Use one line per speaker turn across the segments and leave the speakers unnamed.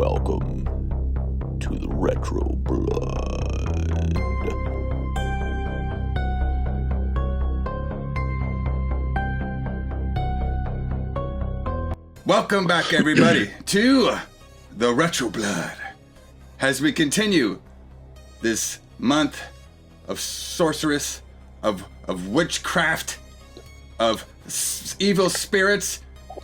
Welcome to the Retro Blood.
Welcome back, everybody, to the Retro Blood. As we continue this month of sorceress, of witchcraft, of evil spirits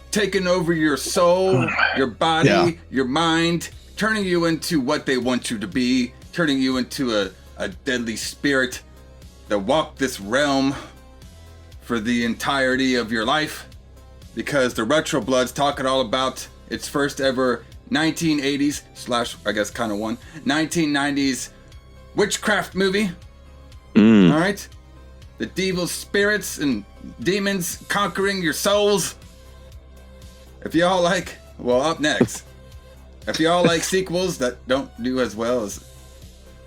taking over your soul, your body, your mind, turning you into what they want you to be, turning you into a deadly spirit that walk this realm for the entirety of your life. Because the Retro Blood's talking all about its first ever 1980s slash, I guess, kind of 1990s witchcraft movie. All right? The evil spirits and demons conquering your souls. If y'all like, well, up next. If y'all like sequels that don't do as well as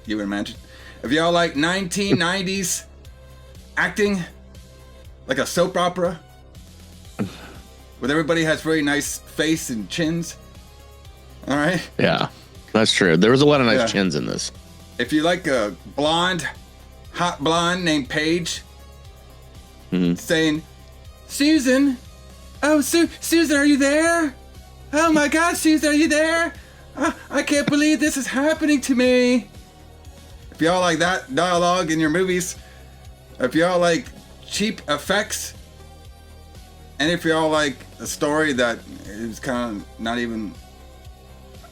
you would imagine. If y'all like 1990s acting, like a soap opera, where everybody has very nice face and chins. All right?
Yeah, that's true. There was a lot of nice chins in this.
If you like a hot blonde named Paige, saying, Susan, oh, Susan, are you there? Oh my God, Susan, are you there? I can't believe this is happening to me. If y'all like that dialogue in your movies, if y'all like cheap effects, and if y'all like a story that is kind of not even,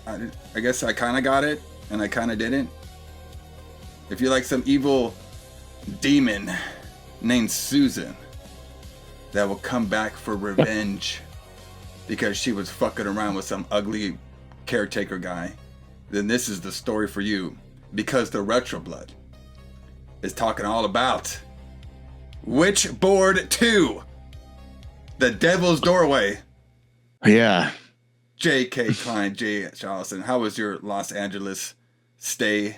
I guess I kind of got it and I kind of didn't. If you like some evil demon named Susan that will come back for revenge because she was fucking around with some ugly caretaker guy, then this is the story for you. Because the Retro Blood is talking all about Witchboard 2. The Devil's Doorway.
Yeah.
J.K. Kline, J.H. Alison. How was your Los Angeles stay?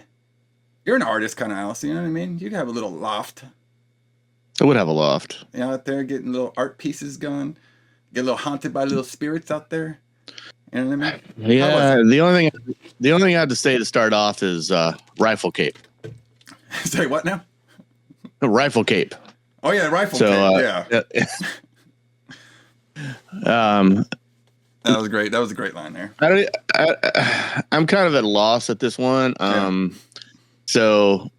You're an artist kind of, Alison, you know what I mean? You'd have a little loft.
I would have a loft.
You know, out there getting little art pieces going. Get a little haunted by little spirits out there. You know what I mean?
Yeah, the only thing I have to say to start off is rifle cape.
Say what now?
A rifle cape.
Oh yeah, rifle cape. Yeah. That was great. That was a great line there.
I'm kind of at a loss at this one. So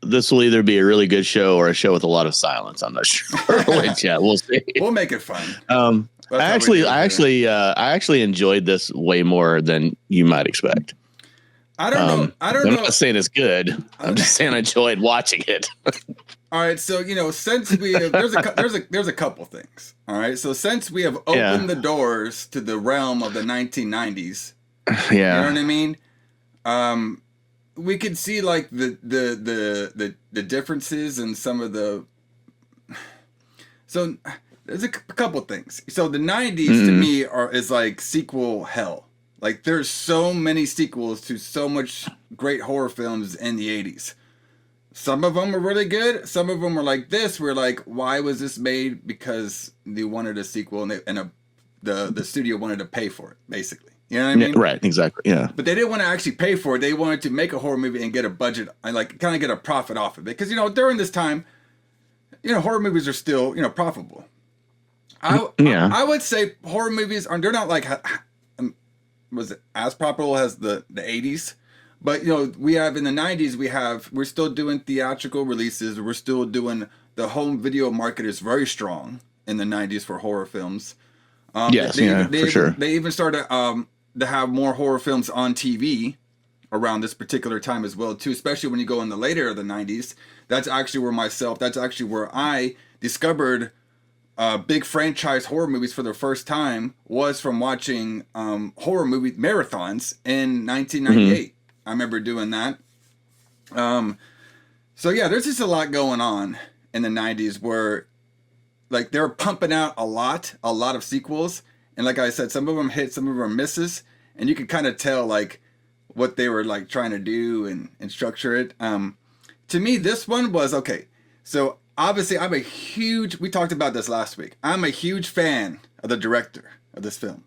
this will either be a really good show or a show with a lot of silence. I'm not sure which. Yeah, we'll see.
We'll make it fun.
I actually enjoyed this way more than you might expect.
I don't know.
I'm not saying it's good. I'm just saying I enjoyed watching it.
All right, so since we have, there's a couple things. All right, so since we have opened the doors to the realm of the 1990s, you know what I mean? We could see like the differences in some of the. So there's a couple things. So the 90s to me is like sequel hell. Like there's so many sequels to so much great horror films in the 80s. Some of them are really good. Some of them are like this. We're like, why was this made? Because they wanted a sequel and the studio wanted to pay for it, basically. You know what I mean?
Right, exactly. Yeah.
But they didn't want to actually pay for it. They wanted to make a horror movie and get a budget and like kind of get a profit off of it. Because, during this time, horror movies are still, profitable. I would say horror movies they're not like, was it as profitable as the 80s? But, we have in the 90s, we're still doing theatrical releases. We're still doing, the home video market is very strong in the 90s for horror films. For sure. They even started to have more horror films on TV around this particular time as well, too, especially when you go in the later of the 90s. That's actually where I discovered big franchise horror movies for the first time, was from watching horror movie marathons in 1998. I remember doing that. So yeah, there's just a lot going on in the 90s where like they're pumping out a lot of sequels. And like I said, some of them hit, some of them misses. And you can kind of tell like what they were like trying to do and structure it. To me, this one was okay. So obviously we talked about this last week. I'm a huge fan of the director of this film,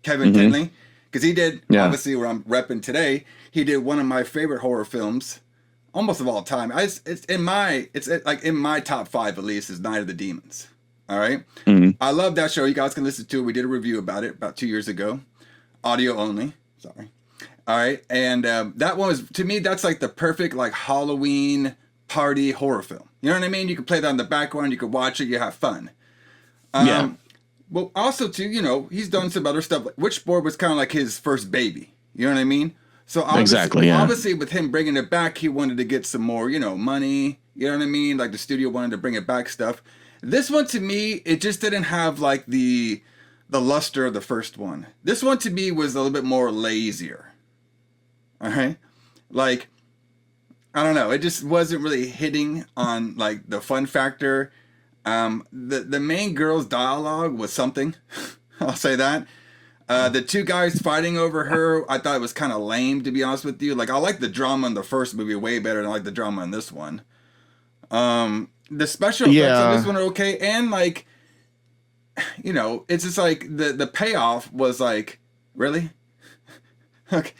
Kevin Tinley. because he did obviously where I'm repping today. He did one of my favorite horror films, almost of all time. It's in my top 5 at least is Night of the Demons. All right, I love that show. You guys can listen to it. We did a review about it about 2 years ago, audio only. Sorry. All right, and that one was, to me, that's like the perfect like Halloween party horror film. You know what I mean? You can play that in the background. You can watch it. You have fun. Well, also too, you know, he's done some other stuff. Like Witchboard was kind of like his first baby. You know what I mean? So obviously with him bringing it back, he wanted to get some more, you know, money. You know what I mean? Like the studio wanted to bring it back stuff. This one to me, it just didn't have like the luster of the first one. This one to me was a little bit more lazier. All right, like I don't know, it just wasn't really hitting on like the fun factor. The main girl's dialogue was something. I'll say that. The two guys fighting over her, I thought it was kind of lame, to be honest with you. Like I like the drama in the first movie way better than I like the drama in this one. The special effects on this one are okay, and like, you know, it's just like the payoff was like, really? Okay.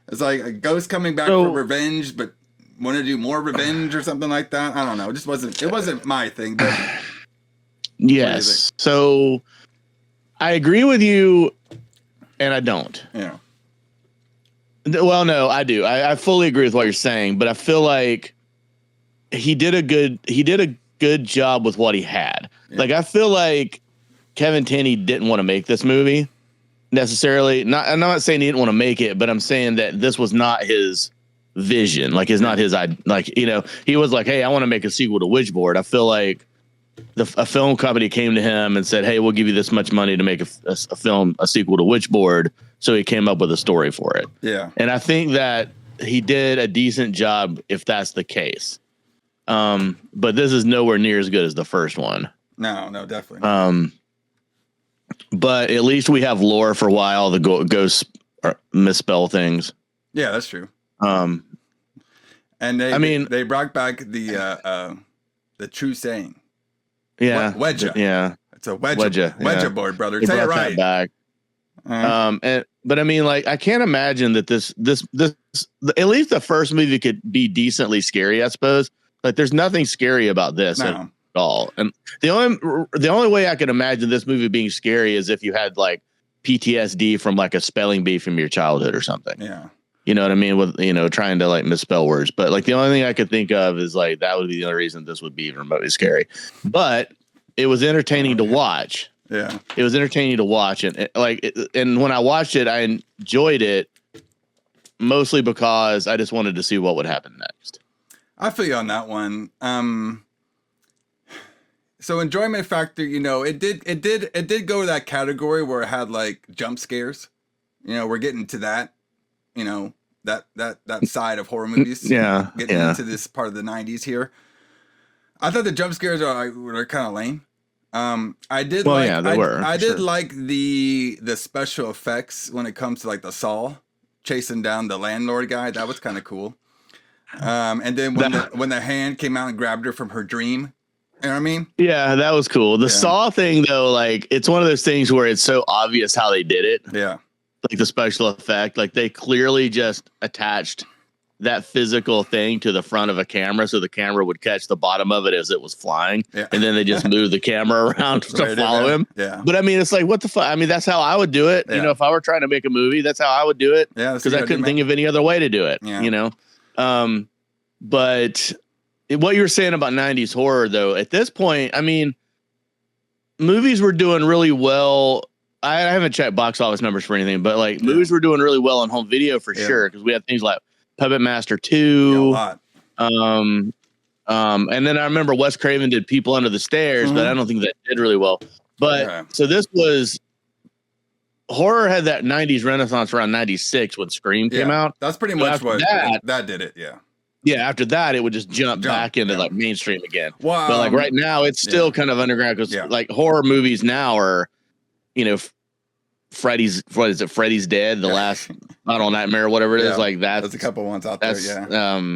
It's like a ghost coming back for revenge, but want to do more revenge or something like that. I don't know. It wasn't my thing. But
yes. So I agree with you, and I don't.
Yeah.
Well, no, I do. I fully agree with what you're saying, but I feel like he did a good job with what he had. Yeah. Like I feel like Kevin Tenney didn't want to make this movie necessarily. I'm not saying he didn't want to make it, but I'm saying that this was not his vision. Like it's not his, like, you know, he was like, hey, I want to make a sequel to Witchboard. I feel like a film company came to him and said, hey, we'll give you this much money to make a sequel to Witchboard. So he came up with a story for it. Yeah. And I think that he did a decent job if that's the case. But this is nowhere near as good as the first one.
No, definitely.
But at least we have lore for a while. The ghosts misspell things.
Yeah, that's true. And they brought back the true saying.
Yeah,
Wedja.
Yeah,
it's a Wedja board, brother. Say it right.
Back. But I mean, like, I can't imagine that this at least the first movie could be decently scary. I suppose. Like, there's nothing scary about this. At all. And the only way I could imagine this movie being scary is if you had like PTSD from like a spelling bee from your childhood or something.
Yeah.
You know what I mean? With, you know, trying to like misspell words. But like the only thing I could think of is like that would be the only reason this would be even remotely scary. But it was entertaining to watch.
Yeah.
It was entertaining to watch. And and when I watched it, I enjoyed it mostly because I just wanted to see what would happen next.
I feel you on that one. So enjoyment factor, you know, it did go to that category where it had like jump scares. You know, we're getting to that, you know, that side of horror movies.
Yeah.
Getting into this part of the 90s here. I thought the jump scares were kind of lame. I did like the special effects when it comes to like the Saw chasing down the landlord guy. That was kind of cool. And then when the hand came out and grabbed her from her dream. You know what I mean? Yeah,
that was cool. The Saw thing, though, like, it's one of those things where it's so obvious how they did it.
Yeah.
Like the special effect, like they clearly just attached that physical thing to the front of a camera so the camera would catch the bottom of it as it was flying. Yeah. And then they just moved the camera around to follow him.
Yeah.
But I mean, it's like, what the fuck? I mean, that's how I would do it. Yeah. You know, if I were trying to make a movie, that's how I would do it.
Yeah.
Because I couldn't think of any other way to do it. Yeah. You know? But what you were saying about 90s horror, though, at this point, I mean, movies were doing really well. I haven't checked box office numbers for anything, but like movies were doing really well on home video for sure, because we had things like Puppet Master 2.
Yeah, a lot.
And then I remember Wes Craven did People Under the Stairs, but I don't think that did really well. But so this was horror had that 90s renaissance around 96 when Scream came out.
That's pretty much what that did it. Yeah.
Yeah, after that, it would just jump back into like mainstream again.
Wow.
But like right now, it's still kind of underground because like horror movies now are, you know, Freddy's Dead, the last Final Nightmare, whatever it is, like that.
There's a couple ones out there. Yeah.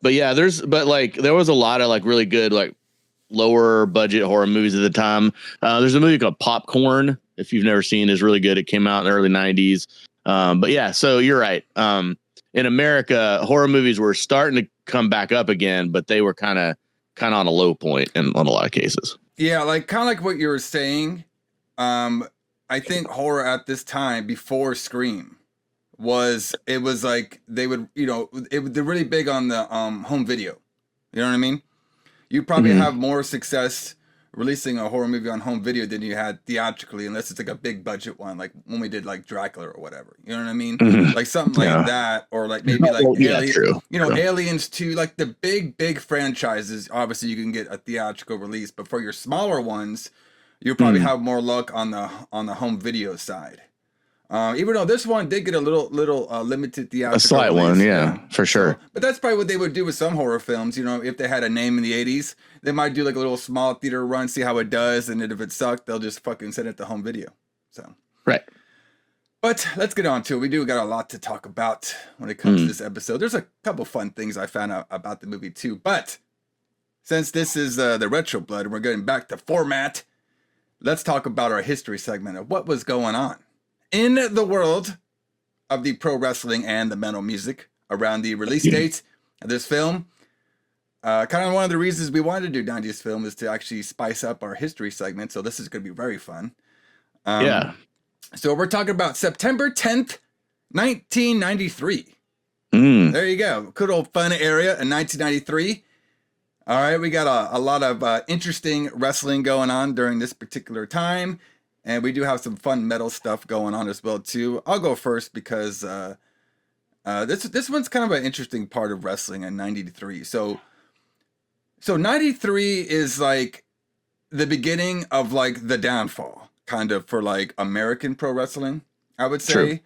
But yeah, there was a lot of like really good like lower budget horror movies at the time. There's a movie called Popcorn. If you've never seen, is really good. It came out in the early 90s. But yeah, so you're right. In America, horror movies were starting to come back up again, but they were kind of on a low point in a lot of cases.
Yeah, like kind of like what you were saying. I think horror at this time before Scream was like they would, they're really big on the home video. You know what I mean? You probably have more success releasing a horror movie on home video than you had theatrically, unless it's like a big budget one, like when we did like Dracula or whatever. You know what I mean? Like something like that, or like maybe like
true.
Aliens 2, like the big franchises. Obviously, you can get a theatrical release, but for your smaller ones, you probably have more luck on the home video side. Even though this one did get a little limited theatrical,
a slight
release,
one, for sure.
But that's probably what they would do with some horror films. If they had a name in the 80s, they might do like a little small theater run, see how it does, and then if it sucked, they'll just fucking send it to home video. So
right.
But let's get on to it. We do got a lot to talk about when it comes to this episode. There's a couple fun things I found out about the movie too. But since this is the Retro Blood and we're getting back to format, let's talk about our history segment of what was going on in the world of the pro wrestling and the metal music around the release date of this film. Kind of one of the reasons we wanted to do 90s film is to actually spice up our history segment. So this is going to be very fun. So we're talking about September 10th, 1993. There you go. Good old fun area in 1993. All right, we got a lot of interesting wrestling going on during this particular time. And we do have some fun metal stuff going on as well, too. I'll go first because this one's kind of an interesting part of wrestling in 93. So 93 is like the beginning of like the downfall, kind of, for like American pro wrestling, I would say.
True.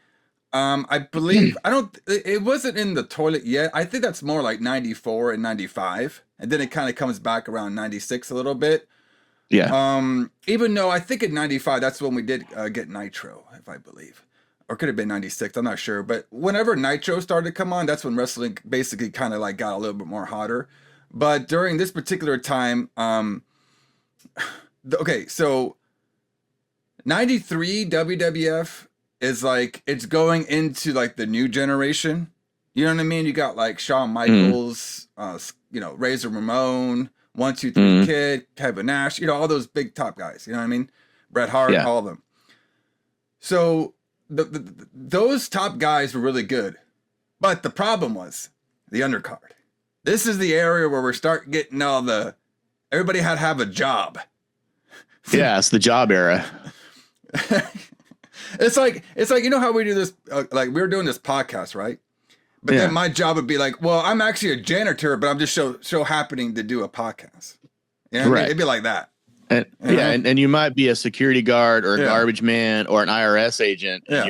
I believe, it wasn't in the toilet yet. I think that's more like 94 and 95. And then it kind of comes back around 96 a little bit.
Yeah.
Even though I think in 95, that's when we did get Nitro, if I believe. Or could have been 96, I'm not sure. But whenever Nitro started to come on, that's when wrestling basically kind of like got a little bit more hotter. But during this particular time, okay, so 93 WWF is like, it's going into like the new generation. You know what I mean? You got like Shawn Michaels, Razor Ramon, 1, 2, 3 Kid, Kevin Nash, all those big top guys. You know what I mean? Bret Hart, all of them. So those top guys were really good. But the problem was the undercard. This is the area where we start getting everybody had to have a job.
Yeah, it's the job era.
It's like how we do this, like we were doing this podcast, right? But then my job would be like, well, I'm actually a janitor, but I'm just so happening to do a podcast. You know what I mean? It'd be like that.
And, and you might be a security guard or a garbage man or an IRS agent. Yeah.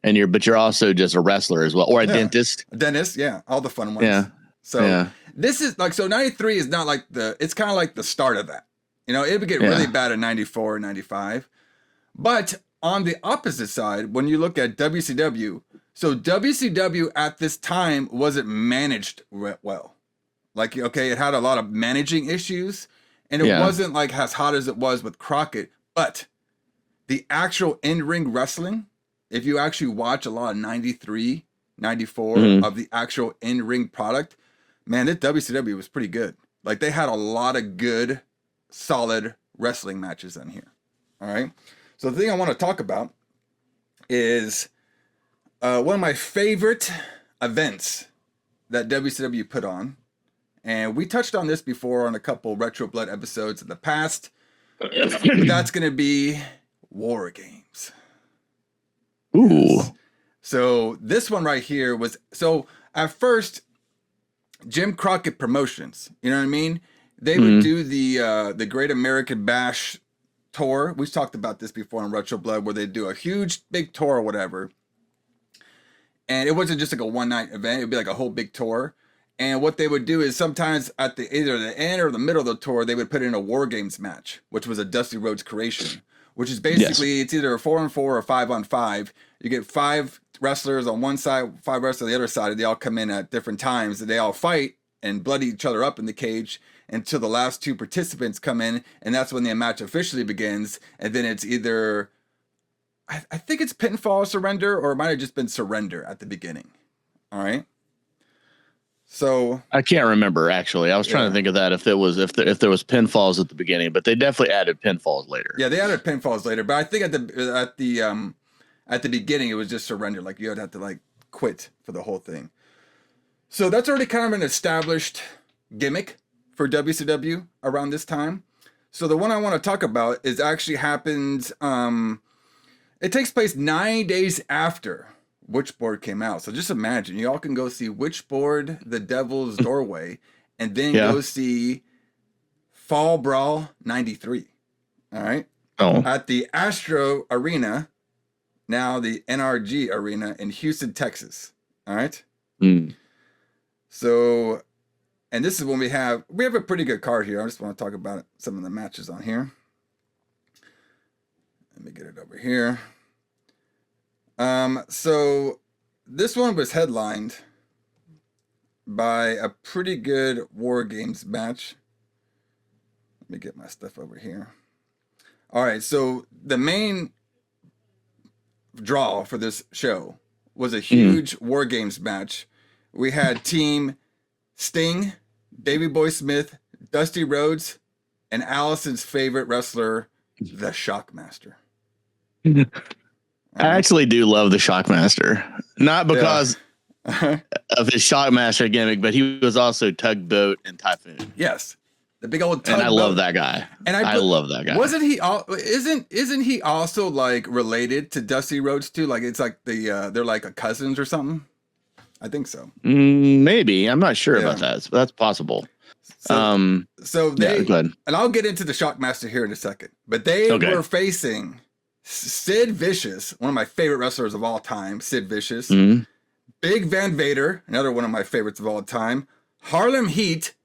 But you're also just a wrestler as well, or a dentist.
A dentist, all the fun ones.
Yeah.
So this is like, so 93 is not like it's kind of like the start of that. It would get really bad in 94 and 95. But on the opposite side, when you look at WCW, so WCW at this time wasn't managed well. Like, okay, it had a lot of managing issues, and it wasn't like as hot as it was with Crockett. But the actual in-ring wrestling, if you actually watch a lot of 93, 94 of the actual in-ring product, man, this WCW was pretty good. Like, they had a lot of good, solid wrestling matches in here. All right? So the thing I want to talk about is one of my favorite events that WCW put on. And we touched on this before on a couple Retro Blood episodes in the past. But that's going to be War Games.
Ooh.
Yes. So this one right here was, so at first, Jim Crockett Promotions, you know what I mean? They would do the Great American Bash tour. We've talked about this before on Retro Blood, where they do a huge big tour or whatever. And it wasn't just like a one-night event. It would be like a whole big tour. And what they would do is sometimes at either the end or the middle of the tour, they would put in a War Games match, which was a Dusty Rhodes creation, which is basically, it's either a 4-on-4 or 5-on-5. You get 5 wrestlers on one side, 5 wrestlers on the other side, and they all come in at different times, and they all fight and bloody each other up in the cage. until the last two participants come in, and that's when the match officially begins. And then it's either, I think it's pinfall or surrender, or it might have just been surrender at the beginning. All right. So
I can't remember actually. I was trying to think of that if there was pinfalls at the beginning, but they definitely added pinfalls later.
Yeah, they added pinfalls later, but I think at the beginning it was just surrender. Like you would have to like quit for the whole thing. So that's already kind of an established gimmick for WCW around this time. So the one I want to talk about is actually happened. It takes place 9 days after Witchboard came out. So just imagine, y'all can go see Witchboard, The Devil's Doorway, and then go see Fall Brawl 93. All right.
Oh.
At the Astro Arena, now the NRG Arena in Houston, Texas. All right.
Mm.
So, and this is when we have a pretty good card here. I just want to talk about some of the matches on here. Let me get it over here. So this one was headlined by a pretty good War Games match. Let me get my stuff over here. All right, so the main draw for this show was a huge War Games match. We had Team Sting, Davey Boy Smith, Dusty Rhodes, and Allison's favorite wrestler, the Shockmaster.
I actually do love the Shockmaster, not because of his Shockmaster gimmick, but he was also Tugboat and Typhoon.
Yes, the big old Tugboat.
And I love that guy. And I love that guy.
Wasn't he? Isn't he also like related to Dusty Rhodes too? Like it's like they're like a cousins or something. I think so.
Maybe I'm not sure about that. So that's possible.
So they
go ahead.
And I'll get into the Shockmaster here in a second, but they were facing Sid Vicious, one of my favorite wrestlers of all time. Sid Vicious, Big Van Vader, another one of my favorites of all time. Harlem Heat,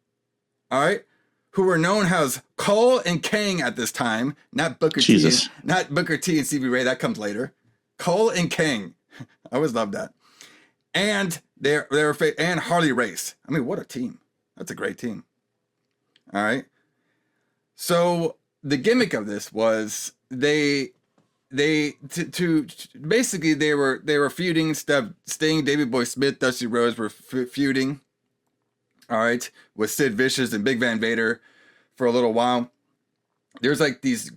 all right, who were known as Cole and Kang at this time, not Booker T, not Booker T and CB Ray. That comes later. Cole and Kang, I always loved that. And they were and Harley Race. I mean, what a team! That's a great team. All right. So the gimmick of this was basically they were feuding stuff. Sting, Davey Boy Smith, Dusty Rhodes were feuding. All right, with Sid Vicious and Big Van Vader for a little while. There's like this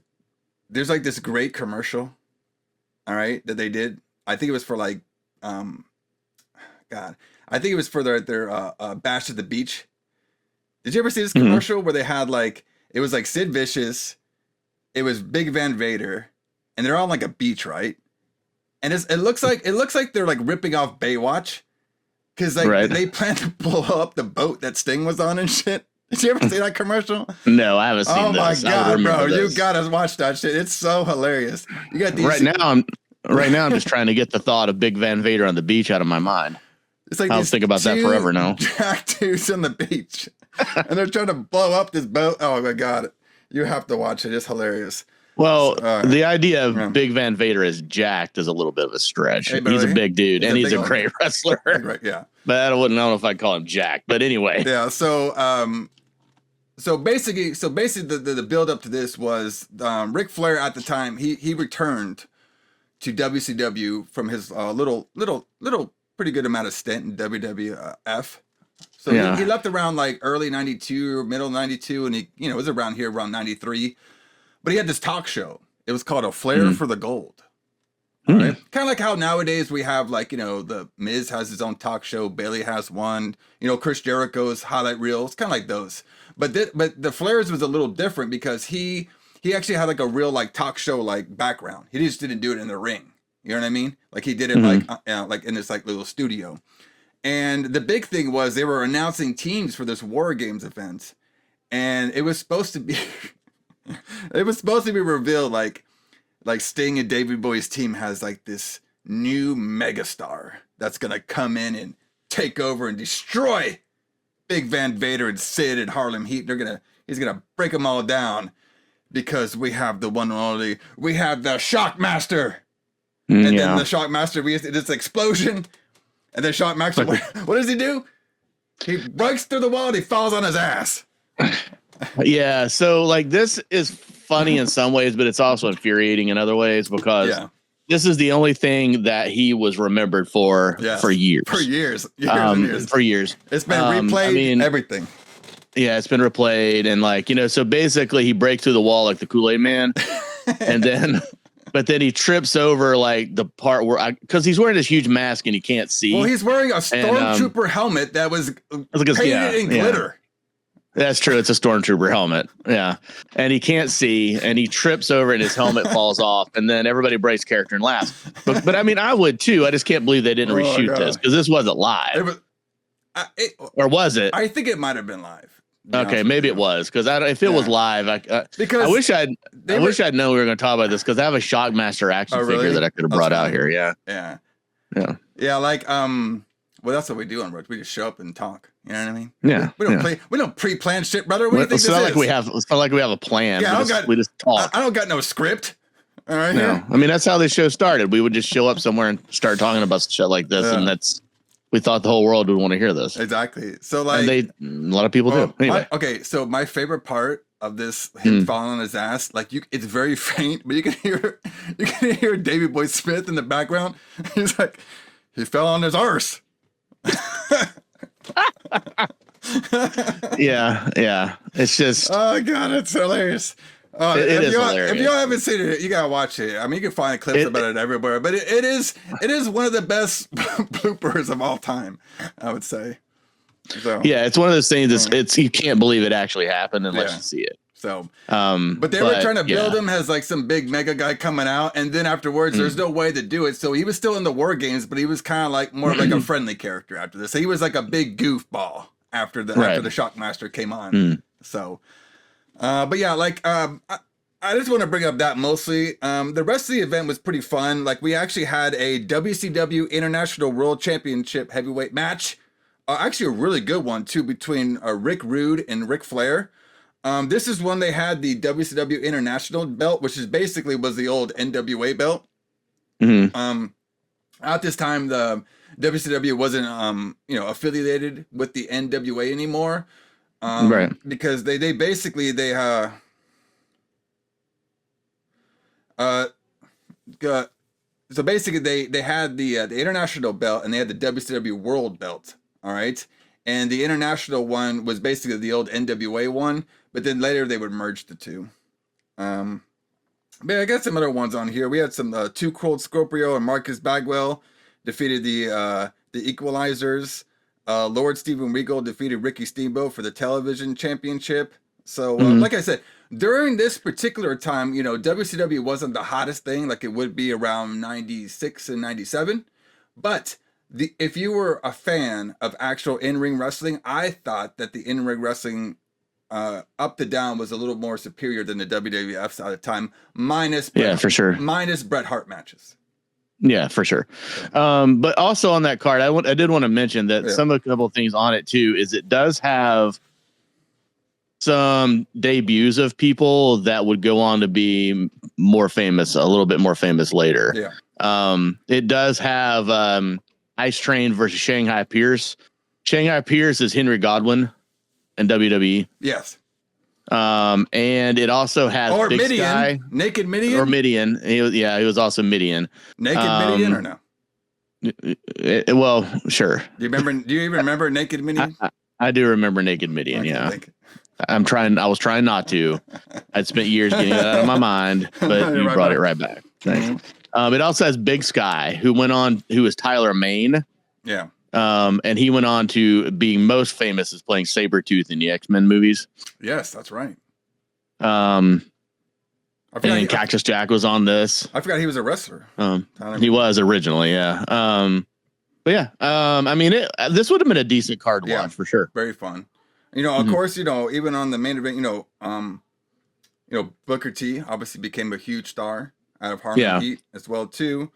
great commercial. All right, that they did. I think it was for like, I think it was for their Bash at the Beach. Did you ever see this commercial where they had like, it was like Sid Vicious, it was Big Van Vader, and they're on like a beach, right? And it looks like they're like ripping off Baywatch, because like they plan to blow up the boat that Sting was on and shit. Did you ever see that commercial?
No, I haven't seen this.
Oh my god, bro, you gotta watch that shit. It's so hilarious. You got these
right now. I'm just trying to get the thought of Big Van Vader on the beach out of my mind.
It's like
I'll think about that forever now.
Jack dudes on the beach, and they're trying to blow up this boat. Oh my god, you have to watch it. It's hilarious.
Well, the idea of Big Van Vader as jacked is a little bit of a stretch.
Hey,
he's a big dude, and he's a great wrestler.
Right, yeah,
but I don't know if I'd call him jacked. But anyway,
yeah. So basically, the build up to this was Ric Flair at the time. He returned to WCW from his little pretty good amount of stint in WWF. So he left around like early 92 or middle 92, and he was around here around 93. But he had this talk show. It was called A Flair for the Gold. All right? Kind of like how nowadays we have like, the Miz has his own talk show, Bailey has one, Chris Jericho's highlight reels, kind of like those. But the Flair's was a little different because he actually had like a real like talk show like background. He just didn't do it in the ring. You know what I mean? Like he did it like in this like little studio. And the big thing was they were announcing teams for this War Games event, and it was supposed to be revealed like Sting and Davey Boy's team has like this new megastar that's gonna come in and take over and destroy Big Van Vader and Sid and Harlem Heat. He's gonna break them all down because we have the one and only, we have the Shockmaster. And then the Shockmaster, we did this explosion, and then Shockmaster, what does he do? He breaks through the wall and he falls on his ass.
Yeah, so like this is funny in some ways, but it's also infuriating in other ways because this is the only thing that he was remembered for years.
For years. And years.
For years.
It's been replayed, everything.
Yeah, it's been replayed. And like, so basically he breaks through the wall like the Kool-Aid Man. And then, but then he trips over like the part where, because he's wearing this huge mask and he can't see.
Well, he's wearing a stormtrooper helmet that was painted in glitter.
That's true. It's a stormtrooper helmet. Yeah. And he can't see and he trips over and his helmet falls off. And then everybody breaks character and laughs. But I mean, I would too. I just can't believe they didn't reshoot this because this wasn't live. Or was it?
I think it might have been live.
Okay, maybe it was because if it was live, because I wish I'd known we were going to talk about this because I have a Shockmaster action figure that I could have brought out here. Yeah.
Like well, that's what we do on Roach. We just show up and talk. You know what I mean?
Yeah.
We don't pre-plan shit, brother. What do you think
it's not like we have. It's not like we have a plan.
Yeah,
we just talk.
I don't got no script. All right.
No, I mean that's how this show started. We would just show up somewhere and start talking about shit like this, and we thought the whole world would want to hear this.
Exactly. So like,
a lot of people do. Anyway.
So my favorite part of this, him falling on his ass, like it's very faint, but you can hear Davey Boy Smith in the background. He's like, he fell on his arse.
Yeah. It's just.
Oh God, it's hilarious.
It is hilarious.
If you haven't seen it, you gotta watch it. I mean, you can find clips about it everywhere, but it is one of the best bloopers of all time, I would say. So
yeah, it's one of those things. It's you can't believe it actually happened unless you see it.
So, but they were trying to build him as like some big mega guy coming out, and then afterwards, there's no way to do it. So he was still in the War Games, but he was kind of like more like a friendly character after this. So he was like a big goofball after the Shockmaster came on. So. But yeah, like, I just want to bring up that mostly. The rest of the event was pretty fun. Like, we actually had a WCW International World Championship heavyweight match. Actually, a really good one, too, between Rick Rude and Ric Flair. This is when they had the WCW International belt, which was the old NWA belt. At this time, the WCW wasn't, affiliated with the NWA anymore. Because they had the international belt and they had the WCW World belt. All right. And the international one was basically the old NWA one, but then later they would merge the two. But I got some other ones on here. We had some Too Cold Scorpio and Marcus Bagwell defeated the Equalizers. Lord Steven Regal defeated Ricky Steamboat for the television championship. So, like I said, during this particular time, WCW wasn't the hottest thing like it would be around 96 and 97. But if you were a fan of actual in-ring wrestling, I thought that the in-ring wrestling up to down was a little more superior than the WWF at the time, minus Bret Hart matches.
Yeah, for sure. But also on that card, I did want to mention that a couple of things on it too is it does have some debuts of people that would go on to be more famous, a little bit more famous later.
Yeah.
It does have Ice Train versus Shanghai Pierce. Shanghai Pierce is Henry Godwinn in WWE.
Yes.
And it also has Big
Midian.
Sky.
Naked Midian?
Or Midian. He was also Midian.
Naked Midian or no?
Well, sure.
Do you even remember Naked Midian?
I do remember Naked Midian, I was trying not to. I'd spent years getting it out of my mind, but you brought it right back. Thanks. It also has Big Sky, who was Tyler Mane.
Yeah.
And he went on to being most famous as playing Sabretooth in the X-Men movies.
Yes, that's right.
And Cactus Jack was on this.
I forgot he was a wrestler.
He was originally, yeah. But yeah, I mean, this would have been a decent card to watch for sure.
Very fun. Of course, even on the main event, Booker T obviously became a huge star out of Harlem Heat as well too.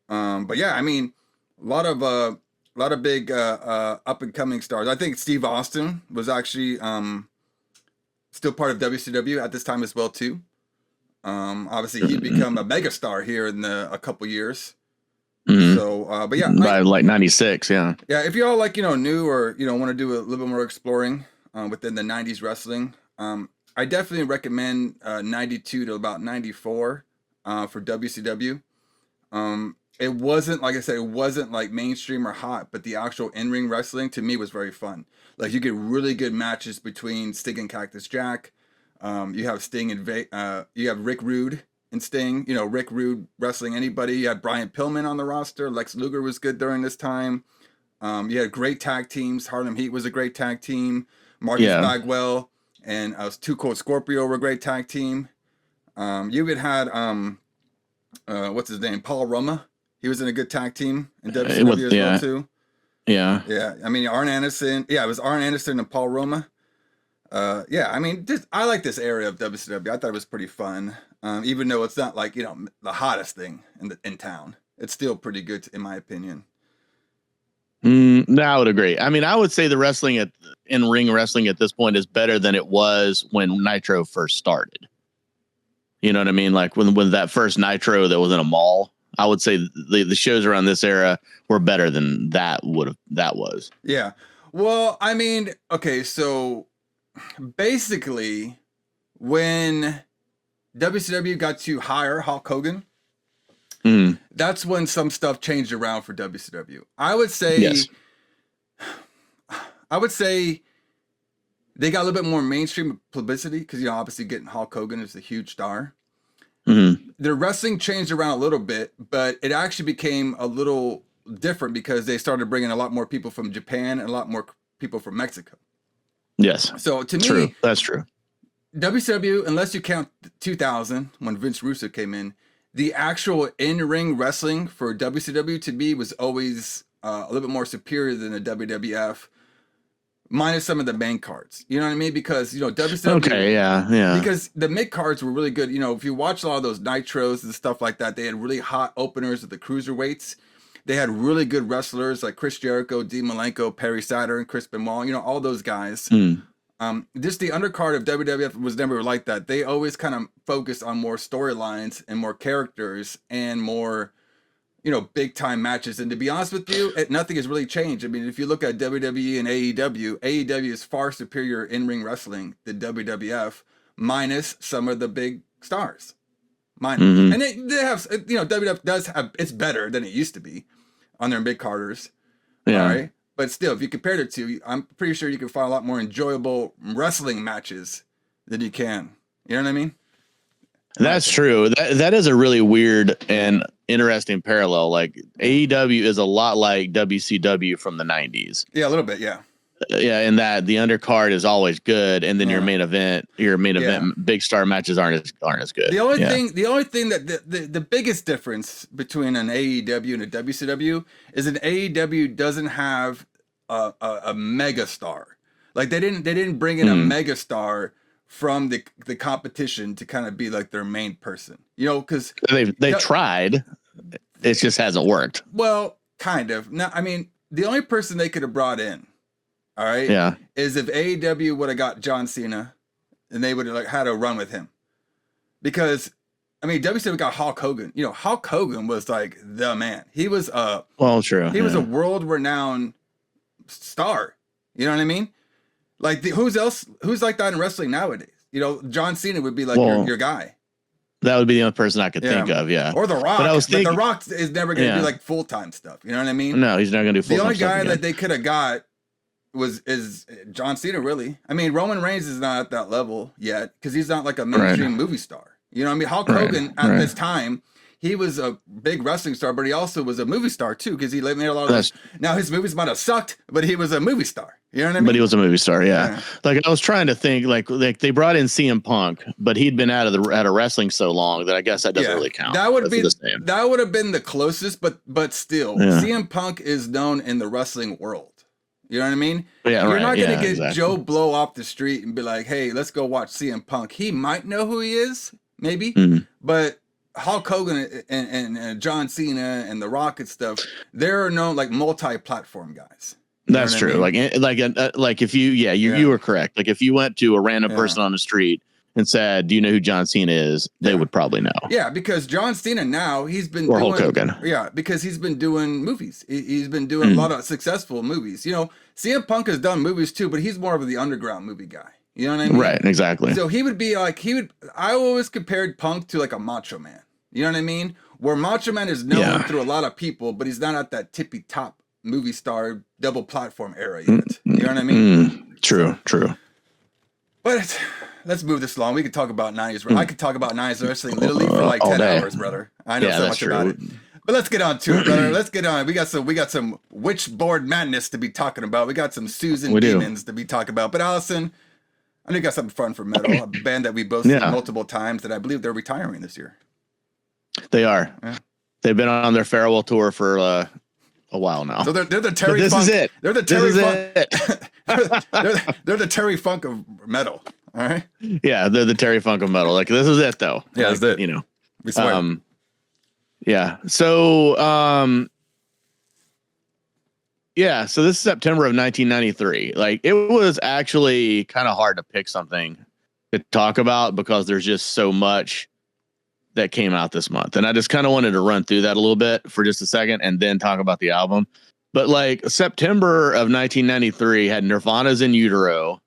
But yeah, I mean, a lot of big up and coming stars. I think Steve Austin was actually still part of WCW at this time as well too. Obviously he'd become a mega star here in a couple years. So, but yeah,
by like 96. Yeah.
Yeah. If y'all new or, want to do a little bit more exploring within the 90s wrestling, I definitely recommend 92 to about 94 for WCW. It wasn't, like I said, it wasn't like mainstream or hot, but the actual in-ring wrestling to me was very fun. Like you get really good matches between Sting and Cactus Jack. You have Sting and you have Rick Rude and Sting. You know, Rick Rude wrestling anybody. You had Brian Pillman on the roster. Lex Luger was good during this time. You had great tag teams. Harlem Heat was a great tag team. Marcus Bagwell and Too Cold Scorpio were a great tag team. You even had what's his name? Paul Roma. He was in a good tag team in WCW as well too. Yeah. Yeah. I mean, Arn Anderson. Yeah, it was Arn Anderson and Paul Roma. Yeah, I mean, I like this area of WCW. I thought it was pretty fun. Even though it's not like, you know, the hottest thing in town. It's still pretty good in my opinion.
No, I would agree. I mean, I would say the in-ring wrestling at this point is better than it was when Nitro first started. You know what I mean? Like when that first Nitro that was in a mall, I would say the shows around this era were better than that was.
Yeah. Well, I mean, okay, so basically when WCW got to hire Hulk Hogan, that's when some stuff changed around for WCW. I would say they got a little bit more mainstream publicity because, you know, obviously getting Hulk Hogan is a huge star. Their wrestling changed around a little bit, but it actually became a little different because they started bringing a lot more people from Japan and a lot more people from Mexico.
Yes.
So to me,
that's true.
WCW, unless you count 2000 when Vince Russo came in, the actual in-ring wrestling for WCW to me was always a little bit more superior than the WWF. Minus some of the main cards, you know what I mean? Because, you know, WCW.
Okay, yeah.
Because the mid cards were really good. You know, if you watch a lot of those Nitros and stuff like that, they had really hot openers of the cruiserweights. They had really good wrestlers like Chris Jericho, Dean Malenko, Perry Saturn, Chris Benoit, you know, all those guys. Just the undercard of WWF was never like that. They always kind of focused on more storylines and more characters and more, you know, big time matches. And to be honest with you, nothing has really changed. I mean, if you look at WWE and AEW is far superior in-ring wrestling than WWF, minus some of the big stars. And they have, you know, WWF does have, it's better than it used to be on their mid-carders.
Yeah.
All right. But still, if you compare the two, I'm pretty sure you can find a lot more enjoyable wrestling matches than you can. You know what I mean?
That's true. That is a really weird and interesting parallel. Like AEW is a lot like WCW from the 90s.
Yeah, a little bit. Yeah.
Yeah, in that the undercard is always good, and then your main event big star matches aren't as good.
The only thing that the biggest difference between an AEW and a WCW is an AEW doesn't have a mega star. Like they didn't bring in a mega star from the competition to kind of be like their main person, you know, because
they tried, it just hasn't worked.
Well, kind of. Now, I mean, the only person they could have brought in, all right, is if AEW would have got John Cena, and they would have had a run with him, because I mean, WCW got Hulk Hogan. You know, Hulk Hogan was like the man. He was
true.
He was a world renowned star. You know what I mean? Like who's like that in wrestling nowadays? You know, John Cena would be like your guy.
That would be the only person I could think of,
or The Rock. But The Rock is never going to do like full time stuff. You know what I mean?
No, he's not going to do full time.
The only guy that they could have got is John Cena. Really, I mean, Roman Reigns is not at that level yet because he's not like a mainstream movie star. You know what I mean? Hulk Hogan at this time, he was a big wrestling star, but he also was a movie star too because he made a lot of those. Now his movies might have sucked, but he was a movie star. You know what I mean?
But he was a movie star, yeah. Like I was trying to think, like they brought in CM Punk, but he'd been out of wrestling so long that I guess that doesn't really count.
That would have been the closest, but still, CM Punk is known in the wrestling world. You know what I mean?
Yeah,
You're not going to get Joe Blow off the street and be like, "Hey, let's go watch CM Punk." He might know who he is, maybe, but Hulk Hogan and John Cena and The Rock and stuff, they're known like multi-platform guys.
That's true. I mean? Like if you were correct. Like if you went to a random person on the street and said, "Do you know who John Cena is?" They would probably know.
Yeah, because John Cena now
Hulk Hogan.
Yeah, because he's been doing movies. He's been doing a lot of successful movies. You know, CM Punk has done movies too, but he's more of the underground movie guy. You know what I mean?
Right, exactly.
So he would be like, I always compared Punk to like a Macho Man. You know what I mean? Where Macho Man is known through a lot of people, but he's not at that tippy top movie star double platform era yet. You know what I mean?
True.
But let's move this along. We could talk about 90s. I could talk about 90s wrestling literally for like 10 hours, brother. I know so much about it. But let's get on to it, brother. Let's get on. We got some Witchboard madness to be talking about. We got some Susan demons to be talking about. But Alison, I know you got something fun for metal, a band that we both seen multiple times that I believe they're retiring this year.
They are. Yeah. They've been on their farewell tour for a while now.
So they're the Terry
this
Funk.
Is it.
They're the Terry Funk. they're the Terry Funk of metal. All right.
Yeah, they're the Terry Funk of metal. Like, this is it, though.
Yeah,
like,
that's it.
You know.
We swear.
Yeah. So, so this is September of 1993. Like, it was actually kind of hard to pick something to talk about because there's just so much that came out this month. And I just kind of wanted to run through that a little bit for just a second and then talk about the album. But like September of 1993 had Nirvana's In Utero,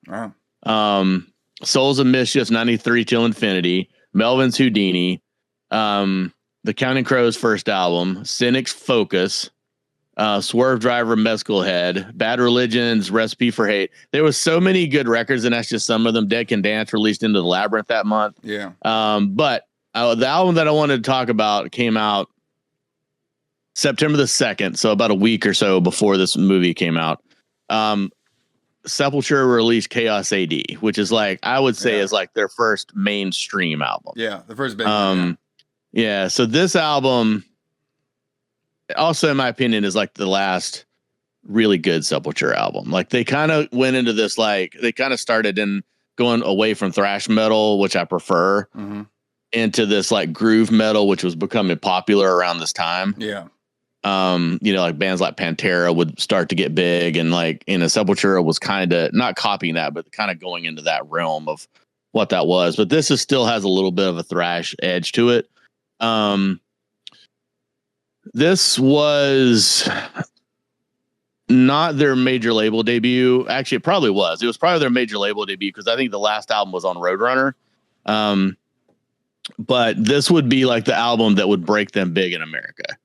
Souls of Mischief's 93 Till Infinity, Melvin's Houdini, The Counting Crows' first album, Cynic's Focus, Swerve Driver, Mescal Head, Bad Religion's Recipe for Hate. There was so many good records, and that's just some of them. Dead Can Dance released Into the Labyrinth that month.
Yeah.
But the album that I wanted to talk about came out September the 2nd, so about a week or so before this movie came out. Sepultura released Chaos A.D., which is like, I would say is like their first mainstream album.
Yeah, the first big one.
Yeah, so this album, also in my opinion, is like the last really good Sepultura album. Like, they kind of went into this, like, they kind of started in going away from thrash metal, which I prefer, into this like groove metal, which was becoming popular around this time.
Yeah.
You know, like bands like Pantera would start to get big, and like, you know, Sepultura was kind of not copying that, but kind of going into that realm of what that was. But this is still has a little bit of a thrash edge to it. This was not their major label debut. Actually, it probably was. It was probably their major label debut because I think the last album was on Roadrunner. But this would be like the album that would break them big in America.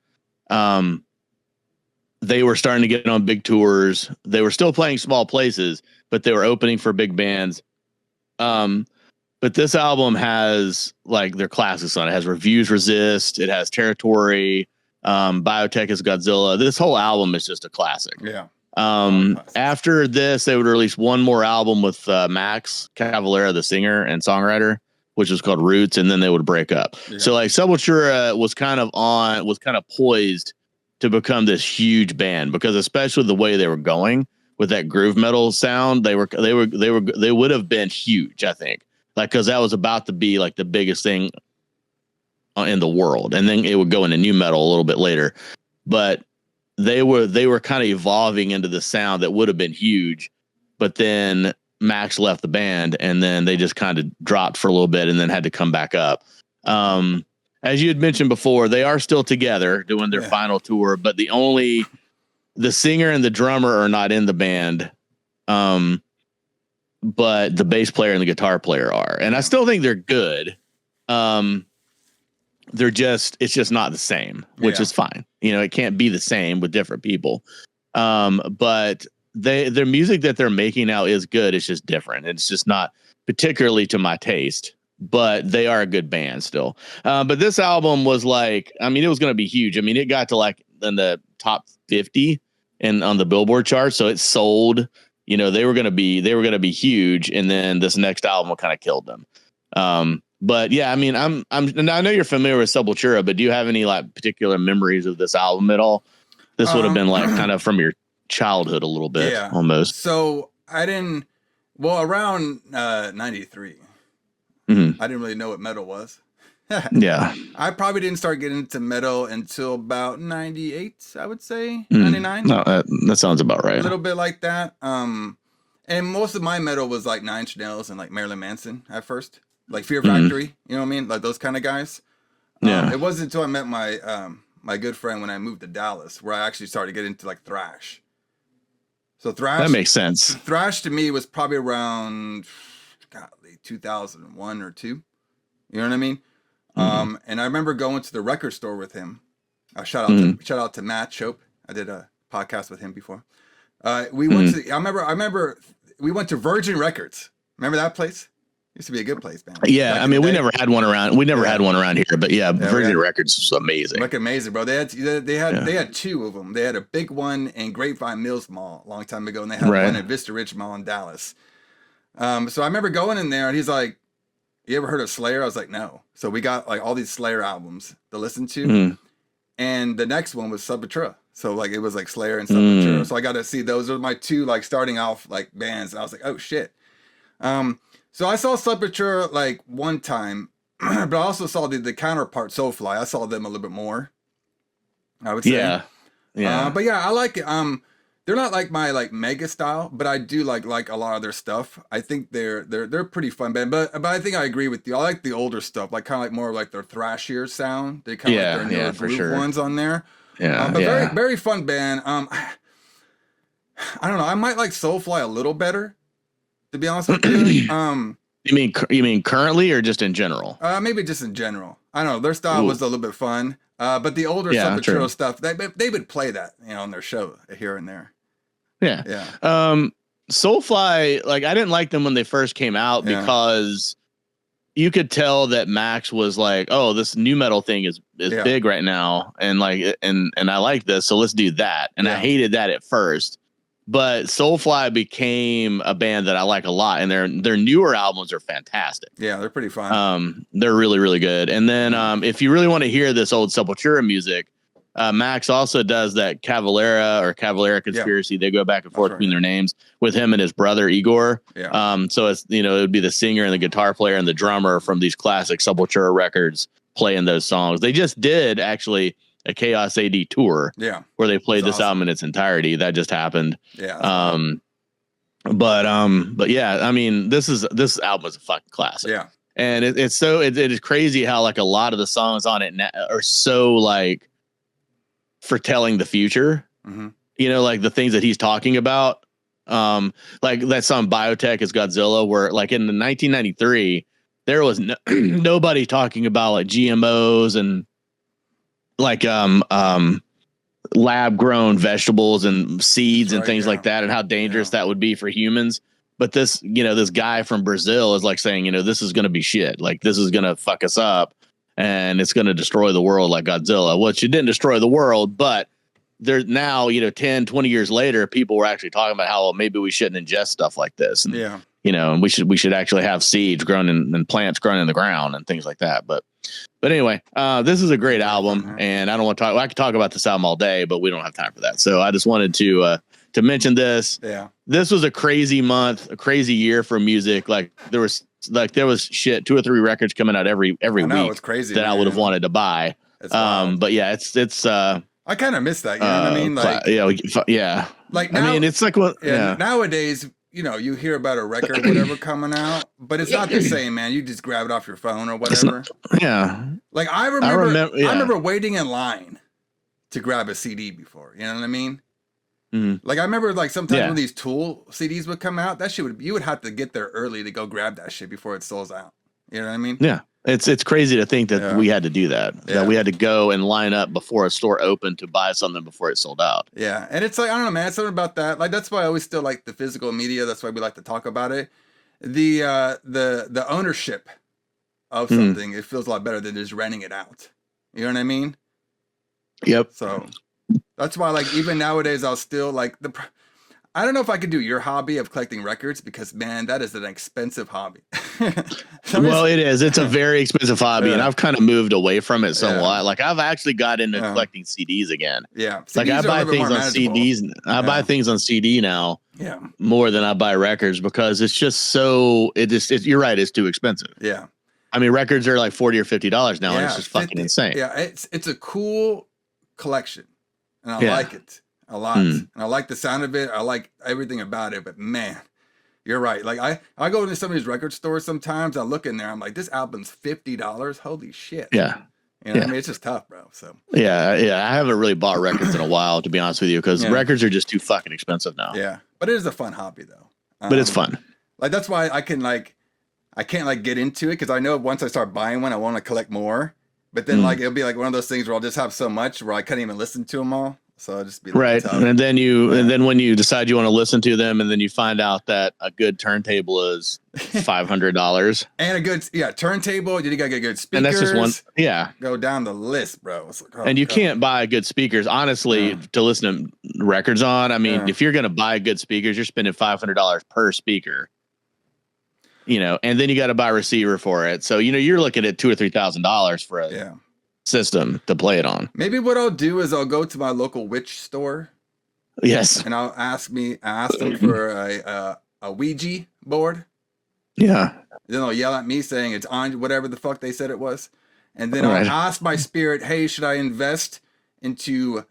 They were starting to get on big tours. They were still playing small places, but they were opening for big bands. But this album has like their classics on it. It has Reviews Resist. It has Territory. Biotech is Godzilla. This whole album is just a classic.
Yeah.
After this, they would release one more album with Max Cavalera, the singer and songwriter, which was called Roots, and then they would break up. Yeah. So like Sepultura was kind of poised to become this huge band, because especially the way they were going with that groove metal sound, they would have been huge, I think. Like, cause that was about to be like the biggest thing in the world. And then it would go into new metal a little bit later, but they were kind of evolving into the sound that would have been huge, but then Max left the band, and then they just kind of dropped for a little bit and then had to come back up. As you had mentioned before, they are still together doing their final tour, but the singer and the drummer are not in the band. But the bass player and the guitar player are, and I still think they're good. It's just not the same, which is fine. You know, it can't be the same with different people. But their music that they're making now is good. It's just different. It's just not particularly to my taste, but they are a good band still. But this album was like, I mean, it was going to be huge. I mean, it got to like in the top 50 and on the Billboard chart. So it sold, you know, they were going to be huge. And then this next album kind of killed them. But yeah, I mean, and I know you're familiar with Sepultura, but do you have any like particular memories of this album at all? This would have been like kind of from your childhood a little bit, almost.
So around 93, I didn't really know what metal was.
Yeah.
I probably didn't start getting into metal until about 98, I would say. 99.
No, that sounds about right.
A little bit like that. And most of my metal was like Nine Inch Nails and like Marilyn Manson at first. Like Fear Factory, you know what I mean? Like those kind of guys.
Yeah.
It wasn't until I met my good friend when I moved to Dallas where I actually started to get into like thrash. So thrash.
That makes sense.
Thrash to me was probably around 2001 or 2. You know what I mean? And I remember going to the record store with him. Shout out to Matt Shope. I did a podcast with him before. We went to. I remember we went to Virgin Records. Remember that place? Used to be a good place, man.
Yeah, I mean, we never had one around. We never had one around here, but Virgin Records was amazing.
Like amazing, bro. They had 2 of them. They had a big one in Grapevine Mills Mall a long time ago, and they had one in Vista Ridge Mall in Dallas. So I remember going in there, and he's like, "You ever heard of Slayer?" I was like, "No." So we got like all these Slayer albums to listen to, and the next one was Sepultura. So like it was like Slayer and Sepultura. So I got to see those are my 2 like starting off like bands, and I was like, "Oh shit." So I saw Sepultura like one time, but I also saw the counterpart Soulfly. I saw them a little bit more, I would say. Yeah. But yeah, I like it. They're not like my like mega style, but I do like a lot of their stuff. I think they're pretty fun band. But I think I agree with you. I like the older stuff, like kind of like more like their thrashier sound. They kind of like their newer groove ones on there. But very very fun band. I don't know. I might like Soulfly a little better, to be honest with you.
You mean currently or just in general?
Maybe just in general. I don't know. Their style was a little bit fun. But the older Sepultura stuff, they would play that, on their show here and there.
Yeah. Soulfly, like I didn't like them when they first came out because you could tell that Max was like, "Oh, this new metal thing is big right now, and like and I like this, so let's do that." And I hated that at first. But Soulfly became a band that I like a lot, and their newer albums are fantastic.
Yeah, they're pretty fun.
They're really, really good. And then if you really want to hear this old Sepultura music, Max also does that Cavalera Conspiracy. They go back and forth between their names with him and his brother Igor. So it's it would be the singer and the guitar player and the drummer from these classic Sepultura records playing those songs. They just did actually a Chaos A.D. tour, where they played this album in its entirety. That just happened. But yeah, I mean, this album is a fucking classic.
Yeah,
and it is crazy how like a lot of the songs on it are so like foretelling the future. Like the things that he's talking about. Like that song Biotech is Godzilla, where like in the 1993 there was nobody talking about like GMOs and like lab grown vegetables and seeds and things like that, and how dangerous that would be for humans. But this guy from Brazil is like saying, this is going to be shit. Like this is going to fuck us up and it's going to destroy the world like Godzilla. Well, it didn't destroy the world, but there's now, 10, 20 years later, people were actually talking about how maybe we shouldn't ingest stuff like this. And, and we should actually have seeds grown and plants grown in the ground and things like that. But anyway, this is a great album, and I don't want to talk. I could talk about this album all day, but we don't have time for that. So I just wanted to mention this.
Yeah, this
was a crazy month, a crazy year for music. Like there was shit, 2 or 3 records coming out every week.
It's crazy that
I would have wanted to buy. But yeah, it's.
I kind of miss that. You know what I mean? Like
yeah.
Like now,
I mean, it's like what
nowadays. You hear about a record or whatever coming out, but it's not the same, man. You just grab it off your phone or whatever. Like I remember waiting in line to grab a CD before. You know what I mean? Like I remember like sometimes when these Tool CDs would come out, that shit you would have to get there early to go grab that shit before it sells out. You know what I mean?
Yeah. It's crazy to think that we had to do that. That we had to go and line up before a store opened to buy something before it sold out.
Yeah. And it's like, I don't know, man, something about that. Like that's why I always still like the physical media. That's why we like to talk about it. The ownership of something, it feels a lot better than just renting it out. You know what I mean?
Yep.
So that's why, like, even nowadays, I'll still like I don't know if I could do your hobby of collecting records because, man, that is an expensive hobby.
Well, it is. It's a very expensive hobby, and I've kind of moved away from it somewhat. Like, I've actually got into collecting CDs again.
Yeah. CDs
like, I buy things on CDs. I buy things on CD now more than I buy records because it's just so, you're right, it's too expensive.
Yeah.
I mean, records are like $40 or $50 now, and it's just fucking insane.
Yeah, it's a cool collection, and I like it a lot, and I like the sound of it. I like everything about it. But man, you're right. Like I go into some of these record stores sometimes. I look in there. I'm like, this album's $50. Holy shit.
Yeah.
You know what I mean? It's just tough, bro. So
yeah. I haven't really bought records in a while, to be honest with you, because records are just too fucking expensive now.
Yeah, but it is a fun hobby though.
But it's fun.
Like that's why I can like. I can't like get into it because I know once I start buying one, I want to collect more. But then like it'll be like one of those things where I'll just have so much where I can't even listen to them all. So I'll just be like,
right.
tough.
And then when you decide you want to listen to them, and then you find out that a good turntable is $500
and a good turntable. You gotta get good speakers.
And that's just one. Yeah.
Go down the list, bro. It's like,
and you can't buy good speakers, honestly, to listen to records on. I mean, if you're going to buy good speakers, you're spending $500 per speaker, and then you got to buy a receiver for it. So, you're looking at $2,000 or $3,000 for a system to play it on.
Maybe what I'll do is I'll go to my local witch store.
Yes.
And I'll ask them for a Ouija board.
Yeah.
Then they'll yell at me saying it's on whatever the fuck they said it was. And then I'll ask my spirit, hey, should I invest into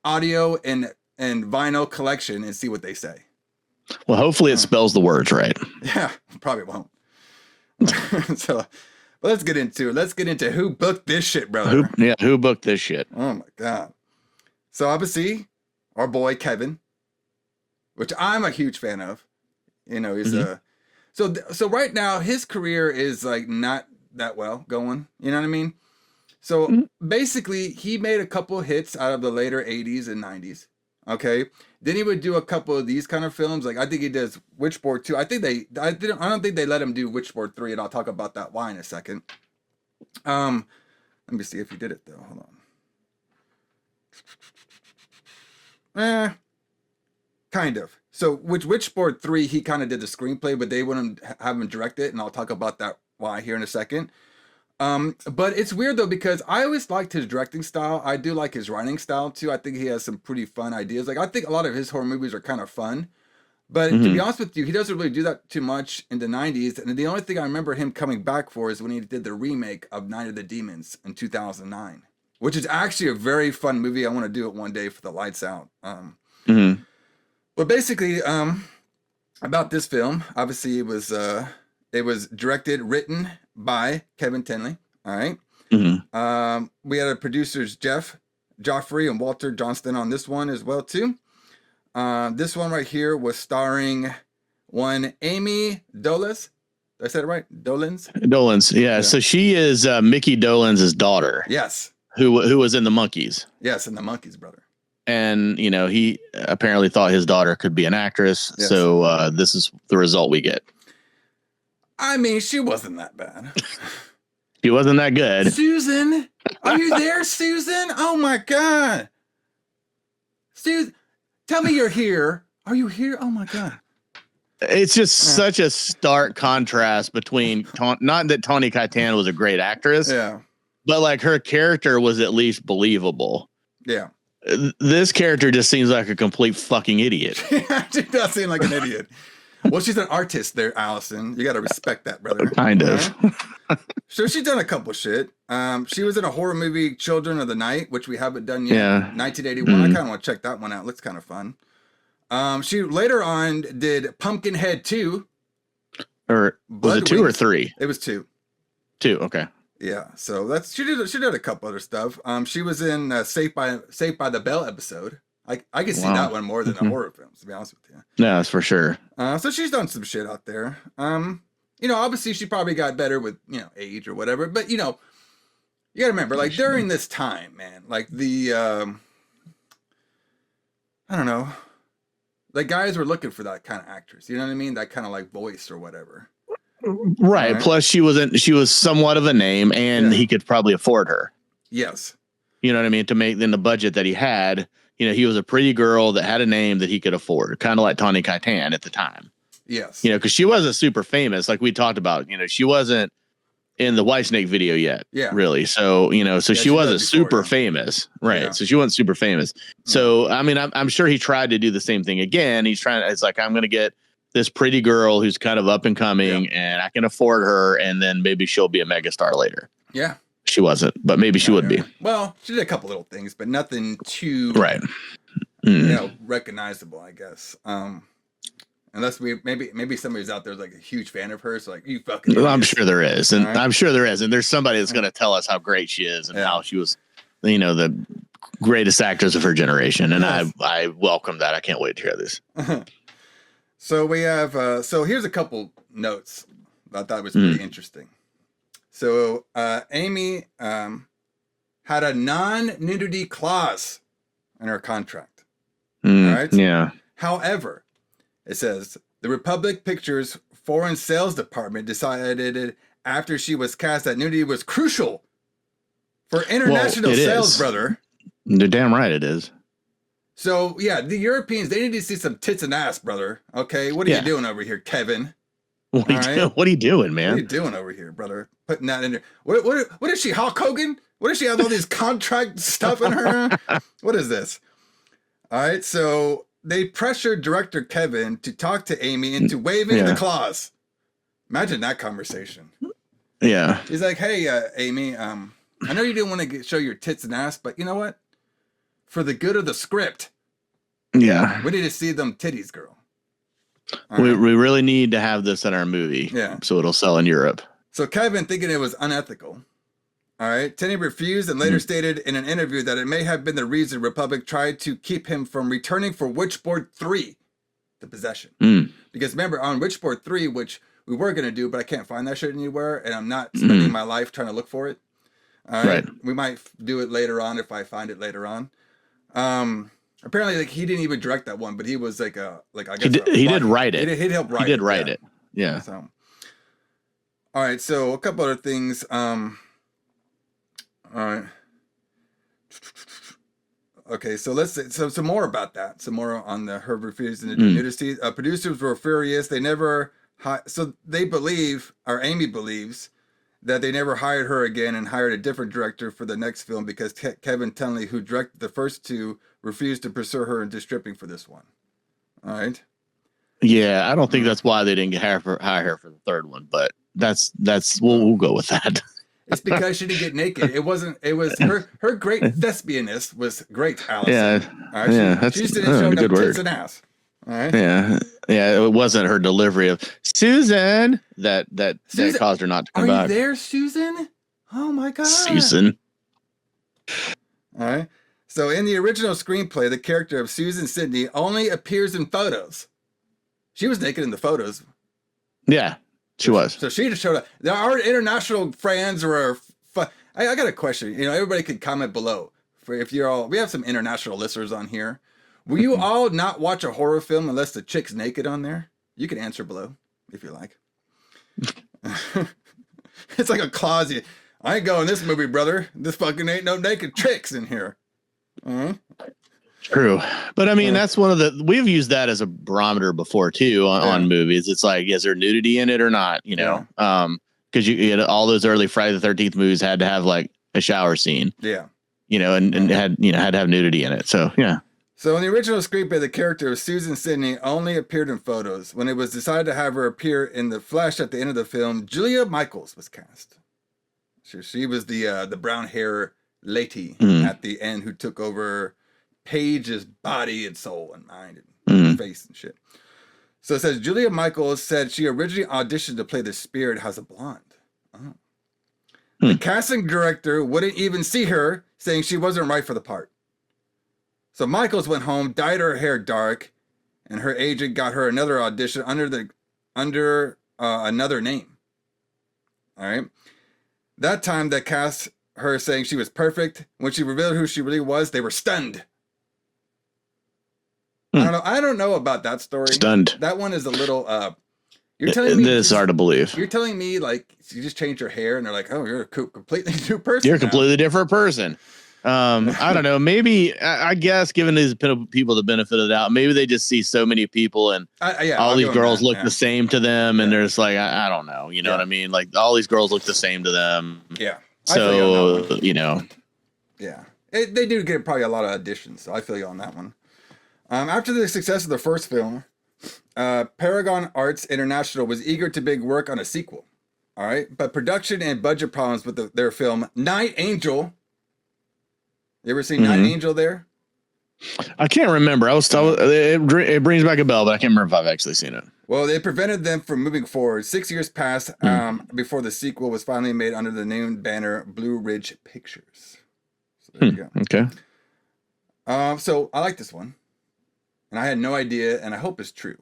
audio and vinyl collection and see what they say?
Well, hopefully it spells the words right.
Yeah, probably won't. So but let's get into it. Let's get into who booked this shit, brother.
Who booked this shit?
Oh my God. So obviously, our boy Kevin, which I'm a huge fan of. He's so right now his career is like not that well going. You know what I mean? So basically, he made a couple hits out of the later 80s and 90s. Okay. Then he would do a couple of these kind of films. Like I think he does Witchboard 2. I don't think they let him do Witchboard 3, and I'll talk about that why in a second. Let me see if he did it though. Hold on. Kind of. So Witchboard 3, he kind of did the screenplay, but they wouldn't have him direct it, and I'll talk about that why here in a second. But it's weird though, because I always liked his directing style. I do like his writing style too. I think he has some pretty fun ideas. Like I think a lot of his horror movies are kind of fun, but to be honest with you, he doesn't really do that too much in the 90s. And the only thing I remember him coming back for is when he did the remake of Night of the Demons in 2009, which is actually a very fun movie. I want to do it one day for the lights out. But basically, about this film, obviously it was directed, written by Kevin Tenley. All right. We had producers Jeff Joffrey and Walter Johnston on this one as well too. This one right here was starring one Ami Dolenz. Did I say it right? Dolenz.
Yeah. So she is Mickey Dolenz's daughter.
Yes.
Who was in the Monkees.
Yes, in the Monkees, brother.
And he apparently thought his daughter could be an actress. Yes. So this is the result we get.
I mean, she wasn't that bad.
She wasn't that good.
Susan, are you there, Susan? Oh my God. Susan, tell me you're here. Are you here? Oh my God.
It's just such a stark contrast between, not that Tawny Kitaen was a great actress.
Yeah.
But like her character was at least believable.
Yeah.
This character just seems like a complete fucking idiot.
She does seem like an idiot. Well, she's an artist there, Alison. You got to respect that, brother.
Kind of.
So she's done a couple shit. She was in a horror movie, Children of the Night, which we haven't done yet.
Yeah.
1981. I kind of want to check that one out. Looks kind of fun. She later on did Pumpkinhead 2.
Or was it 2 or 3?
It was 2.
2. Okay.
Yeah. So she did a couple other stuff. She was in Saved by the Bell episode. I can see that one more than the horror films, to be honest with you.
No, that's for sure.
So she's done some shit out there. Obviously she probably got better with, age or whatever. But, you got to remember, like, during this time, man, like the, I don't know, like guys were looking for that kind of actress. You know what I mean? That kind of like voice or whatever.
Right. Plus she was somewhat of a name, and he could probably afford her.
Yes.
You know what I mean? To make in the budget that he had. He was a pretty girl that had a name that he could afford, kind of like Tawny Kitaen at the time.
Yes.
Because she wasn't super famous, like we talked about. She wasn't in the Whitesnake video yet, really. So, so she wasn't super famous, right? Yeah. So she wasn't super famous. So, I mean, I'm sure he tried to do the same thing again. It's like, I'm going to get this pretty girl who's kind of up and coming, and I can afford her, and then maybe she'll be a megastar later.
Yeah.
She wasn't, but maybe she would be.
Well, she did a couple little things, but nothing too recognizable, I guess. Unless maybe somebody's out there like a huge fan of hers, so like you fucking.
Well, I'm sure there is, and I'm sure there is, and there's somebody that's going to tell us how great she is and how she was, the greatest actress of her generation, and I welcome that. I can't wait to hear this.
So we have so here's a couple notes I thought it was pretty interesting. So Ami had a non-nudity clause in her contract. All right?
Yeah.
However, it says the Republic Pictures foreign sales department decided after she was cast that nudity was crucial for international sales, brother.
They're damn right it is.
So, yeah, the Europeans, they need to see some tits and ass, brother. Okay, what are you doing over here, Kevin?
What are you doing, man?
What are you doing over here, brother? Putting that in there. What is she, Hulk Hogan? What does she have all these contract stuff in her? What is this? All right, so they pressured director Kevin to talk to Ami into waiving the clause. Imagine that conversation.
Yeah.
He's like, hey, Ami, I know you didn't want to show your tits and ass, but you know what? For the good of the script, we need to see them titties, girl.
We really need to have this in our movie, so it'll sell in Europe.
So Kevin, thinking it was unethical, all right, Tenney refused and later stated in an interview that it may have been the reason Republic tried to keep him from returning for Witchboard 3, the possession. Because remember, on Witchboard 3, which we were going to do, but I can't find that shit anywhere, and I'm not spending my life trying to look for it. All right. We might do it later on if I find it later on. Apparently, like, he didn't even direct that one, but he was like I guess
he did write it.
He helped write it.
He did write it. Yeah.
So, all right. So a couple other things. All right. Okay. So some more about that. Some more on her refusing to do nudity. Producers were furious. They never. So they believe, or Ami believes, that they never hired her again and hired a different director for the next film because Kevin Tunley, who directed the first two, refused to pursue her into stripping for this one. All right.
Yeah, I don't think that's why they didn't hire her for the third one, but that's we'll go with that.
It's because she didn't get naked. It was her great thespianness was great, Alison.
Yeah.
All right? She just didn't show no tits and ass. All right.
Yeah. It wasn't her delivery of Susan that caused her not to come back.
Are you there, Susan? Oh my God.
Susan.
All right. So in the original screenplay, the character of Susan Sidney only appears in photos. She was naked in the photos.
Yeah, she was.
So she just showed up. There are international fans or I got a question. You know, everybody can comment below. We have some international listeners on here. Will you all not watch a horror film unless the chick's naked on there? You can answer below if you like. It's like a closet. I ain't going this movie, brother. This fucking ain't no naked chicks in here.
True. But I mean, that's we've used that as a barometer before too on movies. It's like, is there nudity in it or not? You know, because you had all those early Friday the 13th movies had to have like a shower scene. Yeah. You know, and had to have nudity in it. So, yeah.
So in the original screenplay, the character of Susan Sidney only appeared in photos. When it was decided to have her appear in the flesh at the end of the film, Julia Michaels was cast. She was the brown hair lady at the end who took over Paige's body and soul and mind and face and shit. So it says Julia Michaels said she originally auditioned to play the spirit as a blonde. The casting director wouldn't even see her, saying she wasn't right for the part. So Michaels went home, dyed her hair dark, and her agent got her another audition under another name. All right. That time they cast her saying she was perfect. When she revealed who she really was, they were stunned. I don't know about that story.
Stunned.
That one is a little you're telling me
this is hard to believe.
You're telling me like you just changed your hair and they're like, oh, you're a completely new person.
You're a completely different person. I don't know. Maybe I guess giving these people the benefit of the doubt, maybe they just see so many people and all these girls look the same to them, and they're just like, I don't know. You know what I mean? Like all these girls look the same to them. Yeah. So you know. Yeah, they do get probably a lot of auditions. So I feel you on that one. After the success of the first film, Paragon Arts International was eager to begin work on a sequel. All right, but production and budget problems with their film Night Angel. You ever seen Night Angel there? I can't remember. It brings back a bell, but I can't remember if I've actually seen it. Well, they prevented them from moving forward. 6 years passed before the sequel was finally made under the name banner Blue Ridge Pictures. So there you go. Okay. So I like this one. And I had no idea, and I hope it's true.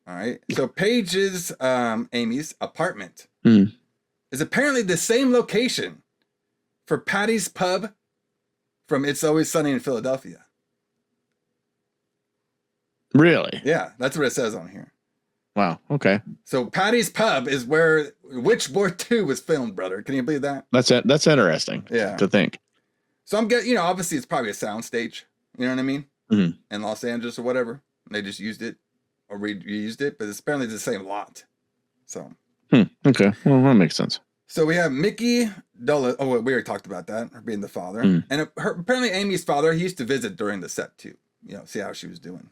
All right. So Paige's, Amy's apartment
Mm.
is apparently the same location for Patty's Pub from It's Always Sunny in Philadelphia.
Really?
Yeah, that's what it says on here.
Wow. Okay.
So Patty's Pub is where Witchboard 2 was filmed, brother. Can you believe that?
That's it. That's interesting.
Yeah.
To think.
So I'm getting, obviously it's probably a sound stage. You know what I mean?
Mhm.
In Los Angeles or whatever. They just used it or reused it, but it's apparently the same lot. So.
Okay. Well, that makes sense.
So we have Mickey Dolenz. Oh, we already talked about that, her being the father. And apparently Amy's father, he used to visit during the set too. See how she was doing.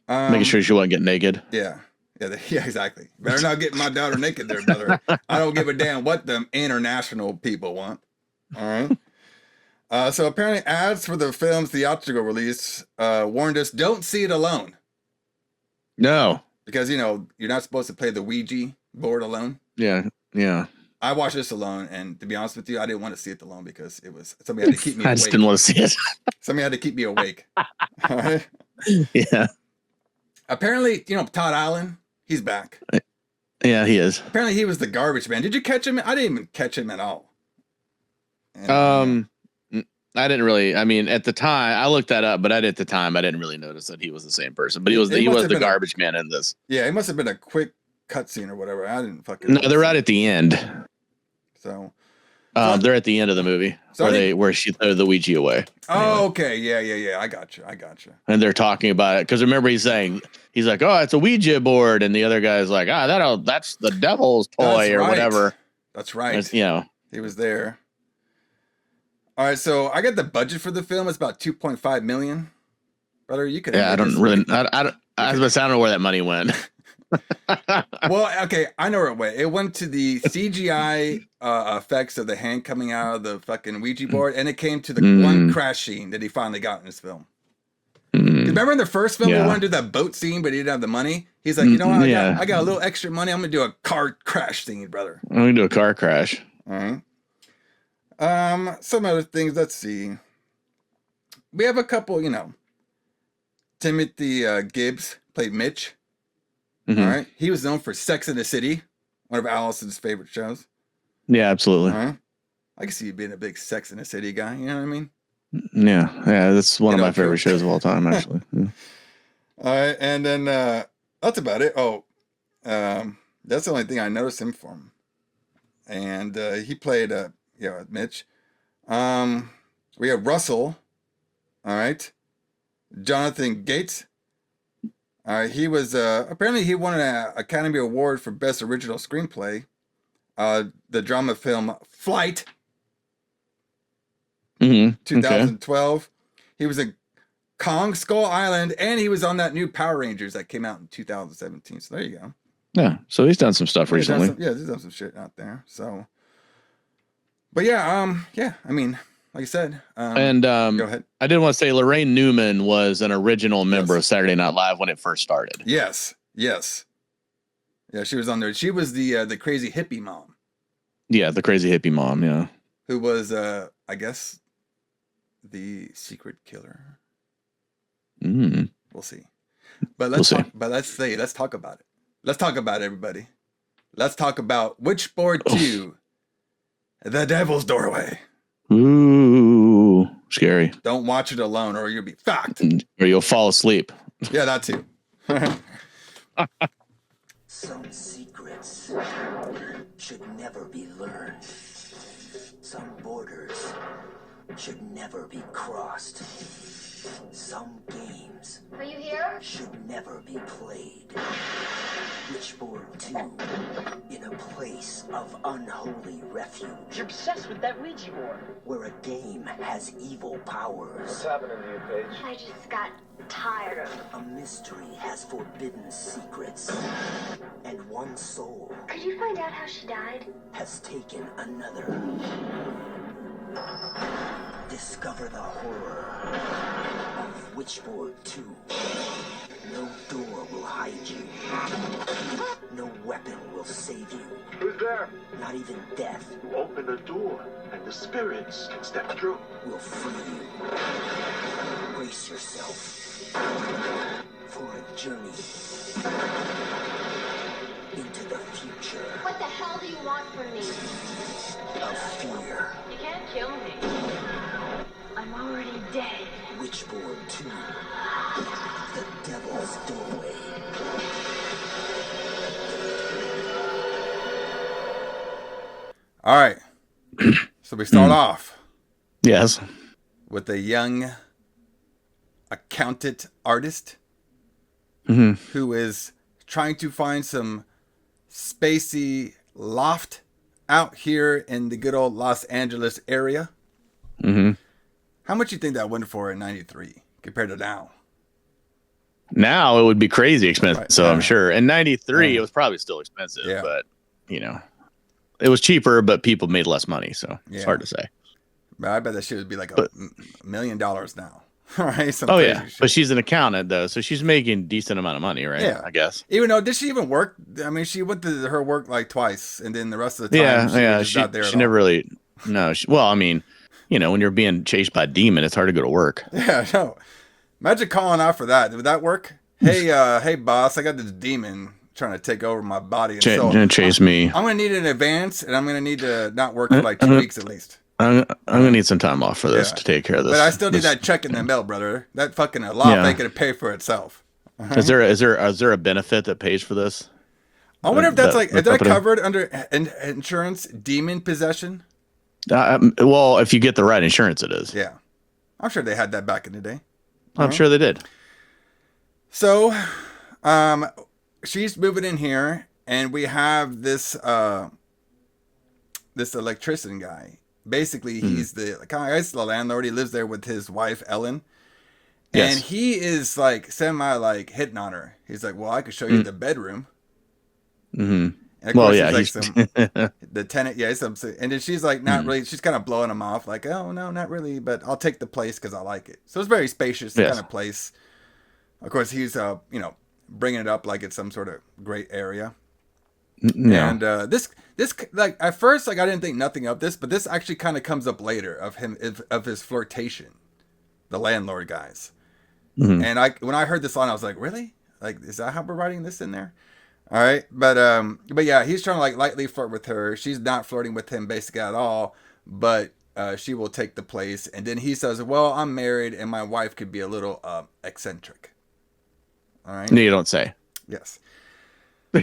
Making sure she wouldn't get naked.
Yeah. Yeah, exactly. Better not get my daughter naked there, brother. I don't give a damn what the international people want. All right. So apparently ads for the film's theatrical release warned us, don't see it alone.
No.
Because, you're not supposed to play the Ouija board alone.
Yeah. Yeah.
I watched this alone, and to be honest with you, I didn't want to see it alone because somebody had to keep me awake.
I just didn't want to see it.
Somebody had to keep me awake. All right.
Yeah.
Apparently, Todd Allen, he's back.
Yeah, he is.
Apparently, he was the garbage man. Did you catch him? I didn't even catch him at all.
And, I didn't really. I mean, at the time, I looked that up, but at the time, I didn't really notice that he was the same person. But he was the garbage man in this.
Yeah, it must have been a quick cutscene or whatever. I didn't fucking.
No, they're right at the end.
So
they're at the end of the movie where she threw the Ouija away.
Oh, okay, yeah. I got you.
And they're talking about it because remember he's like, oh, it's a Ouija board, and the other guy's like, that's the devil's toy whatever.
That's right.
He
was there. All right, so I got the budget for the film. It's about $2.5 million. Brother, you could.
Yeah, I don't really. I don't know where that money went.
Well, okay, I know where it went. It went to the CGI effects of the hand coming out of the fucking Ouija board, and it came to the one crash scene that he finally got in his film. Remember in the first film, he wanted to do that boat scene, but he didn't have the money. He's like, you know what? I got a little extra money. I'm gonna do a car crash scene, brother.
I'm gonna do a car crash.
All right. Some other things. Let's see. We have a couple. Timothy Gibbs played Mitch. All right. He was known for Sex in the City, one of Alison's favorite shows.
Yeah, absolutely.
All right. I can see you being a big Sex in the City guy. You know what I mean?
Yeah. That's one of my favorite shows of all time, actually. Yeah.
All right. And then that's about it. Oh, that's the only thing I noticed him from. And he played, Mitch. We have Russell. All right. Jonathan Gates. He was apparently he won an Academy Award for Best Original Screenplay. The drama film Flight, 2012. Okay. He was in Kong Skull Island, and he was on that new Power Rangers that came out in 2017. So there you go.
Yeah, so he's done some stuff recently.
He's done some shit out there. So, but yeah, I mean, like I said, go ahead.
I did want to say Lorraine Newman was an original member of Saturday Night Live when it first started.
Yes. Yeah, she was on there. She was the crazy hippie mom.
Yeah, the crazy hippie mom. Yeah,
who was I guess the secret killer. We'll see. But let's talk about it. Let's talk about it, everybody. Let's talk about Witchboard 2, The Devil's Doorway.
Ooh, scary.
Don't watch it alone or you'll be fucked.
Or you'll fall asleep.
Yeah, that too.
Some secrets should never be learned. Some borders should never be crossed. Some games should never be played. Witchboard 2, in a place of unholy refuge.
You're obsessed with that Ouija board.
Where a game has evil powers.
What's happening to you, Paige?
I just got tired of
A mystery has forbidden secrets. And one soul
Could you find out how she died?
has taken another. Discover the horror of Witchboard 2. No door will hide you. No weapon will save you.
Who's there?
Not even death
You open the door, and the spirits can step through.
will free you. Brace yourself for a journey
What the hell do you want from me?
Of fear.
You can't kill me. I'm already dead.
Witchboard 2. The Devil's Doorway.
All right. So we start off
Yes.
with a young accountant artist who is trying to find some spacey loft out here in the good old Los Angeles area. How much you think that went for in '93 compared to now?
Now it would be crazy expensive,
Right.
so I'm sure. In '93, it was probably still expensive,
Yeah.
but you know, it was cheaper, but people made less money, so
Yeah.
it's hard to say.
But I bet that shit would be like $1 million now. All right. Some
Oh
crazy
yeah,
shit.
but she's an accountant though, so she's making a decent amount of money, right?
Yeah.
I guess.
Even though, did she even work? I mean, she went to her work like twice, and then the rest of the time,
Yeah,
she
yeah.
was just not there
She
at
never
all.
really. No. Well, I mean, you know, when you're being chased by a demon, it's hard to go to work.
Yeah, no. Imagine calling out for that. Would that work? Hey, hey, boss, I got this demon trying to take over my body. And so
Chase me.
I'm going to need an advance, and I'm going to need to not work for like 2 weeks at least.
I'm gonna need some time off for this
Yeah.
to take care of this.
But I still need
this-
that check in the mail, brother. That fucking loft
Yeah.
ain't going to pay for itself.
Is there a benefit that pays for this?
I wonder if that's
The-
like,
the
is that
company?
covered under insurance, demon possession?
Well, if you get the right insurance, it is.
Yeah. I'm sure they had that back in the day.
I'm sure they did.
So, she's moving in here, and we have this this electrician guy. Basically, he's the landlord. He lives there with his wife Ellen,
Yes.
and he is like semi like hitting on her. He's like, "Well, I could show you the bedroom."
Mm-hmm.
And of
Well,
course,
yeah,
he's like the tenant, and then she's like, not really. She's kind of blowing him off, like, "Oh no, not really, but I'll take the place because I like it." So it's very spacious
Yes.
kind of place. Of course, he's bringing it up like it's some sort of great area.
Yeah.
And this like at first, like I didn't think nothing of this, but this actually kind of comes up later of his flirtation, the landlord guys. And when I heard this line, I was like, really? Like, is that how we're writing this in there? All right, but yeah, he's trying to like lightly flirt with her. She's not flirting with him basically at all, but she will take the place. And then he says, "Well, I'm married, and my wife could be a little eccentric." All right.
You don't say.
Yes.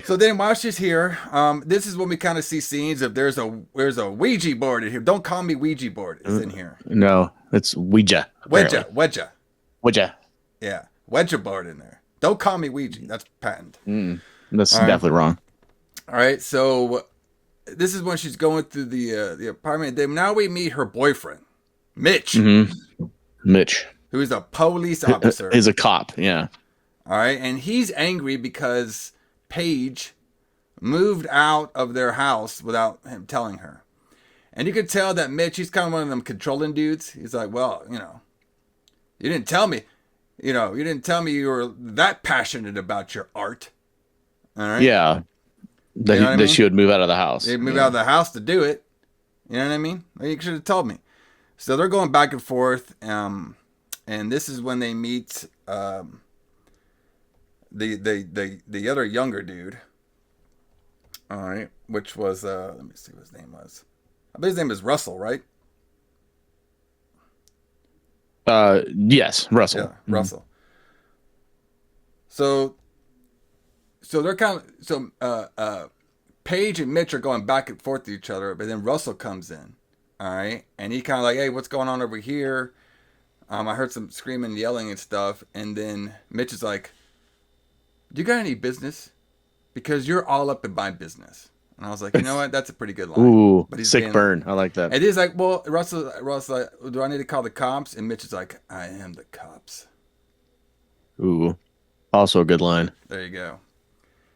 So then while she's here, this is when we kind of see scenes of there's a Ouija board in here. Don't call me Ouija board. It's in here.
No, it's Ouija. apparently.
Ouija.
Ouija.
Yeah. Ouija board in there. Don't call me Ouija. That's patent.
That's
All right.
definitely wrong.
All right. So this is when she's going through the apartment. Then now we meet her boyfriend, Mitch,
Mitch
who's a police officer.
is a cop. Yeah.
All right. And he's angry because Paige moved out of their house without him telling her. And you could tell that Mitch, he's kind of one of them controlling dudes. He's like, well, you didn't tell me. You didn't tell me you were that passionate about your art. All right.
Yeah. That,
You know what I mean?
she would move out of the house.
They moved out of the house to do it. You know what I mean? Like, you should have told me. So they're going back and forth. And this is when they meet the other younger dude. All right, which was let me see what his name was. I bet his name is Russell, right?
Yes, Russell.
Yeah, Russell. So they're kind of Paige and Mitch are going back and forth to each other, but then Russell comes in. All right, and he kind of like, hey, what's going on over here? I heard some screaming, yelling, and stuff, and then Mitch is like, "Do you got any business? Because you're all up in my business." And I was like, you know what? That's a pretty good line.
Ooh,
But he's
sick
being-
burn. I like that.
And he's like, well, Russell's like, do I need to call the cops? And Mitch is like, I am the cops.
Ooh, also a good line.
There you go.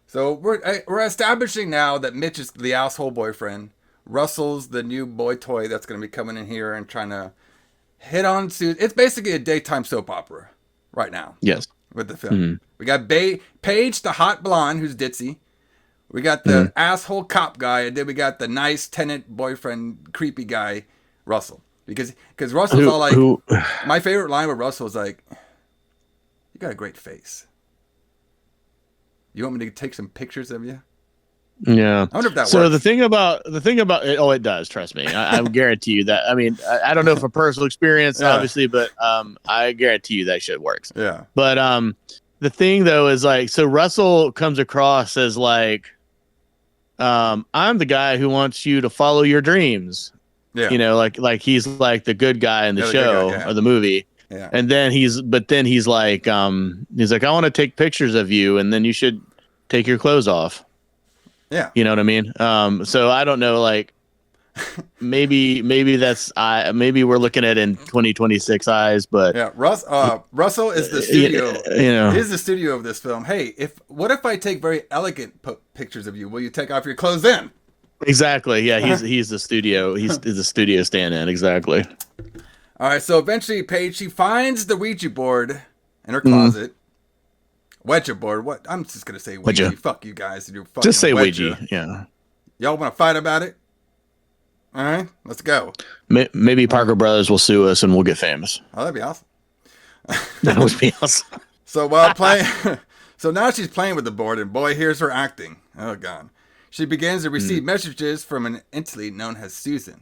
So we're establishing now that Mitch is the asshole boyfriend. Russell's the new boy toy that's going to be coming in here and trying to hit on Sue. It's basically a daytime soap opera right now
Yes.
with the film. We got Paige, the hot blonde, who's ditzy. We got the asshole cop guy, and then we got the nice tenant boyfriend, creepy guy, Russell. Because Russell's all like, my favorite line with Russell is like, "You got a great face. You want me to take some pictures of you?"
Yeah.
I wonder if that
So
works.
the thing about it, it does. Trust me, I guarantee you that. I mean, I don't know from personal experience,
Yeah.
obviously, but I guarantee you that shit works.
Yeah.
But the thing though is like, so Russell comes across as like, I'm the guy who wants you to follow your dreams.
Yeah.
You know, like he's like the good guy in the
Yeah, the good
show
guy, yeah.
or the movie.
Yeah.
And then he's like, I want to take pictures of you, and then you should take your clothes off.
Yeah.
You know what I mean? So I don't know, like maybe maybe we're looking at it in 2026 eyes, but
Yeah. Russell is the studio.
You know,
He's the studio of this film. Hey, what if I take very elegant pictures of you? Will you take off your clothes then?
exactly. Yeah, he's the studio. He's the studio stand-in. Exactly.
All right. So eventually, Paige, she finds the Ouija board in her closet. Ouija board. What? I'm just gonna say Ouija.
Ouija.
Fuck you guys. And your fucking
Just say Ouija. Yeah.
Y'all want to fight about it? All right. Let's go.
Maybe Parker Brothers will sue us, and we'll get famous.
Oh, that'd be awesome.
That would be awesome.
So while playing, so now she's playing with the board, and boy, here's her acting. Oh God. She begins to receive messages from an entity known as Susan.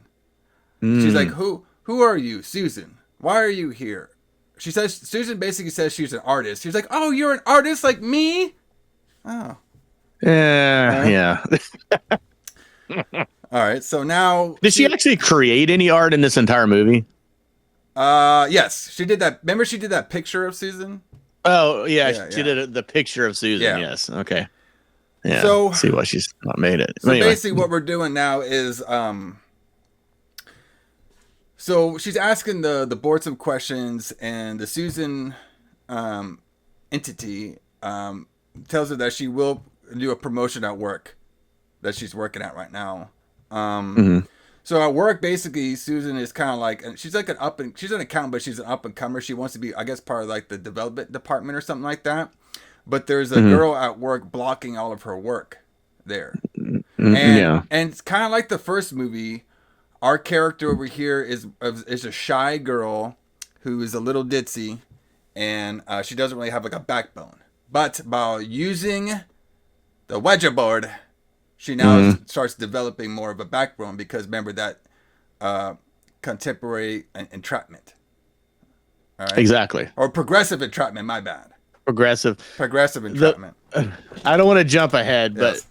She's like, "Who are you, Susan? Why are you here?" She says, Susan basically says she's an artist. She's like, "Oh, you're an artist like me?" Oh.
Yeah.
All right. So now,
Did she actually create any art in this entire movie?
yes, she did that. Remember, she did that picture of Susan.
Oh yeah,
Yeah,
she
yeah.
did the picture of Susan.
Yeah.
Yes. Okay. Yeah.
So-
see why she's not made it.
So
Anyway.
basically, what we're doing now is, so she's asking the board some questions, and the Susan entity tells her that she will do a promotion at work that she's working at right now. So at work, basically, Susan is kind of like, and she's like she's an accountant, but she's an up and comer. She wants to be, I guess, part of like the development department or something like that. But there's a girl at work blocking all of her work there. And it's kind of like the first movie. Our character over here is a shy girl who is a little ditzy, and she doesn't really have like a backbone. But by using the Ouija board, she now starts developing more of a backbone, because remember that contemporary entrapment. All right?
Exactly.
Or progressive entrapment, my bad.
Progressive
Entrapment.
I don't want to jump ahead,
Yes.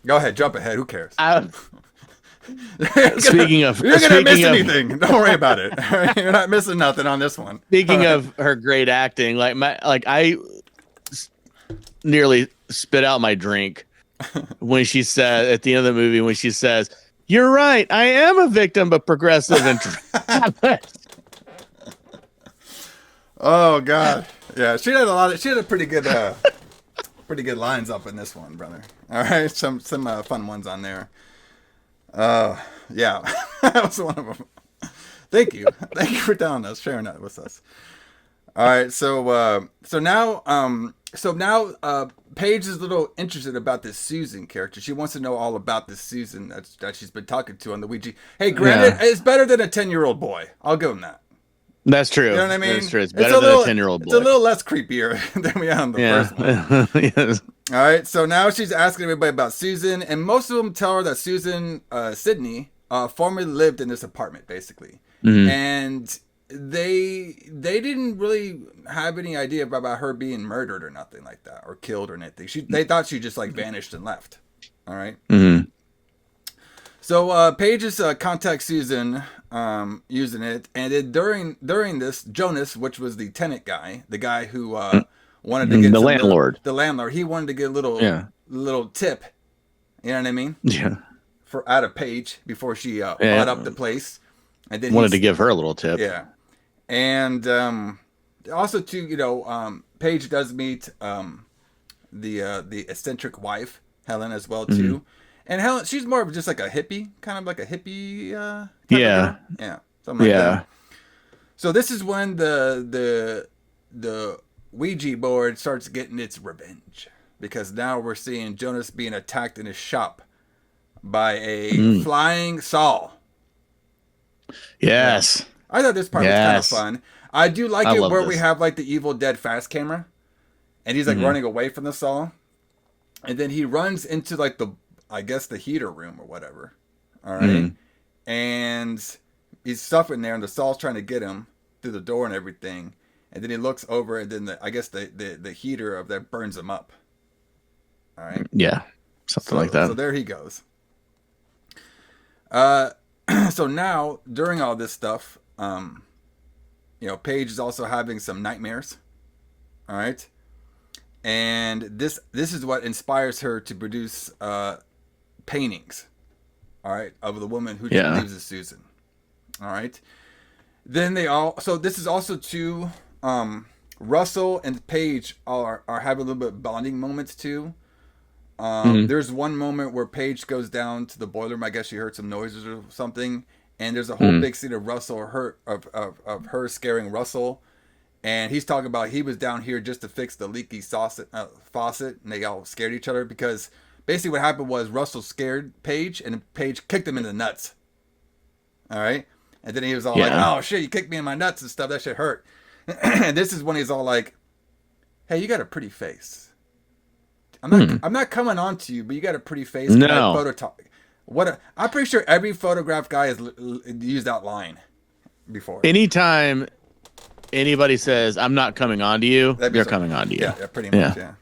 Go ahead, jump ahead. Who cares?
but speaking of,
You're gonna miss
speaking of-
anything. Don't worry about it. All right? You're not missing nothing on this one.
Speaking of her great acting, I nearly spit out my drink when she said at the end of the movie, when she says, "You're right, I am a victim of progressive entrapment."
Oh God, yeah, she had a pretty good lines up in this one, brother. All right, some fun ones on there. Yeah, that was one of them. Thank you for telling us, sharing that with us. All right, so now Paige is a little interested about this Susan character. She wants to know all about this Susan that she's been talking to on the Ouija. Hey, granted, it's better than a 10-year-old boy. I'll give him that.
That's true.
You know what I mean?
That's true. It's better than a 10-year-old boy.
It's a little less creepier than we had on the first one.
Yes.
All right, so now she's asking everybody about Susan, and most of them tell her that Susan Sydney formerly lived in this apartment, basically, and they didn't really have any idea about her being murdered or nothing like that, or killed or anything. They thought she just like vanished and left. All right. So Paige is contacts Susan using it, and then during this, Jonas, which was the tenant guy, the guy who wanted to get
the landlord,
he wanted to get a little tip. You know what I mean?
Yeah.
Out of Paige before she bought up the place, and then
wanted to give her a little tip.
Yeah, and also too, Paige does meet the eccentric wife Helen as well too. And Helen, she's more of just like a hippie, kind of like a hippie. Type of girl. Yeah, something like that. So this is when the Ouija board starts getting its revenge, because now we're seeing Jonas being attacked in his shop by a flying saw.
Yes.
Yeah. I thought this part was kind of fun. I do like it where we have like the Evil Dead fast camera, and he's like running away from the saw, and then he runs into like the I guess the heater room or whatever. All right. And he's stuck in there, and the Saul's trying to get him through the door and everything. And then he looks over, and then I guess the heater of that burns him up. All right.
Yeah. Something like that.
So there he goes. So now, during all this stuff, Paige is also having some nightmares. All right. And this is what inspires her to produce paintings. All right. Of the woman who she believes is Susan. All right. Then so this is also too, Russell and Paige are having a little bit of bonding moments too. There's one moment where Paige goes down to the boiler room. I guess she heard some noises or something, and there's a whole big scene of Russell of her scaring Russell, and he's talking about he was down here just to fix the leaky faucet, and they all scared each other because basically what happened was Russell scared Paige, and Paige kicked him in the nuts. All right, and then he was all like, "Oh shit, you kicked me in my nuts and stuff. That shit hurt." And this is when he's all like, "Hey, you got a pretty face. I'm not coming on to you, but you got a pretty face."
No.
I'm pretty sure every photograph guy has used that line before.
Anytime anybody says, "I'm not coming on to you," they're coming on to you.
Yeah, pretty much, yeah.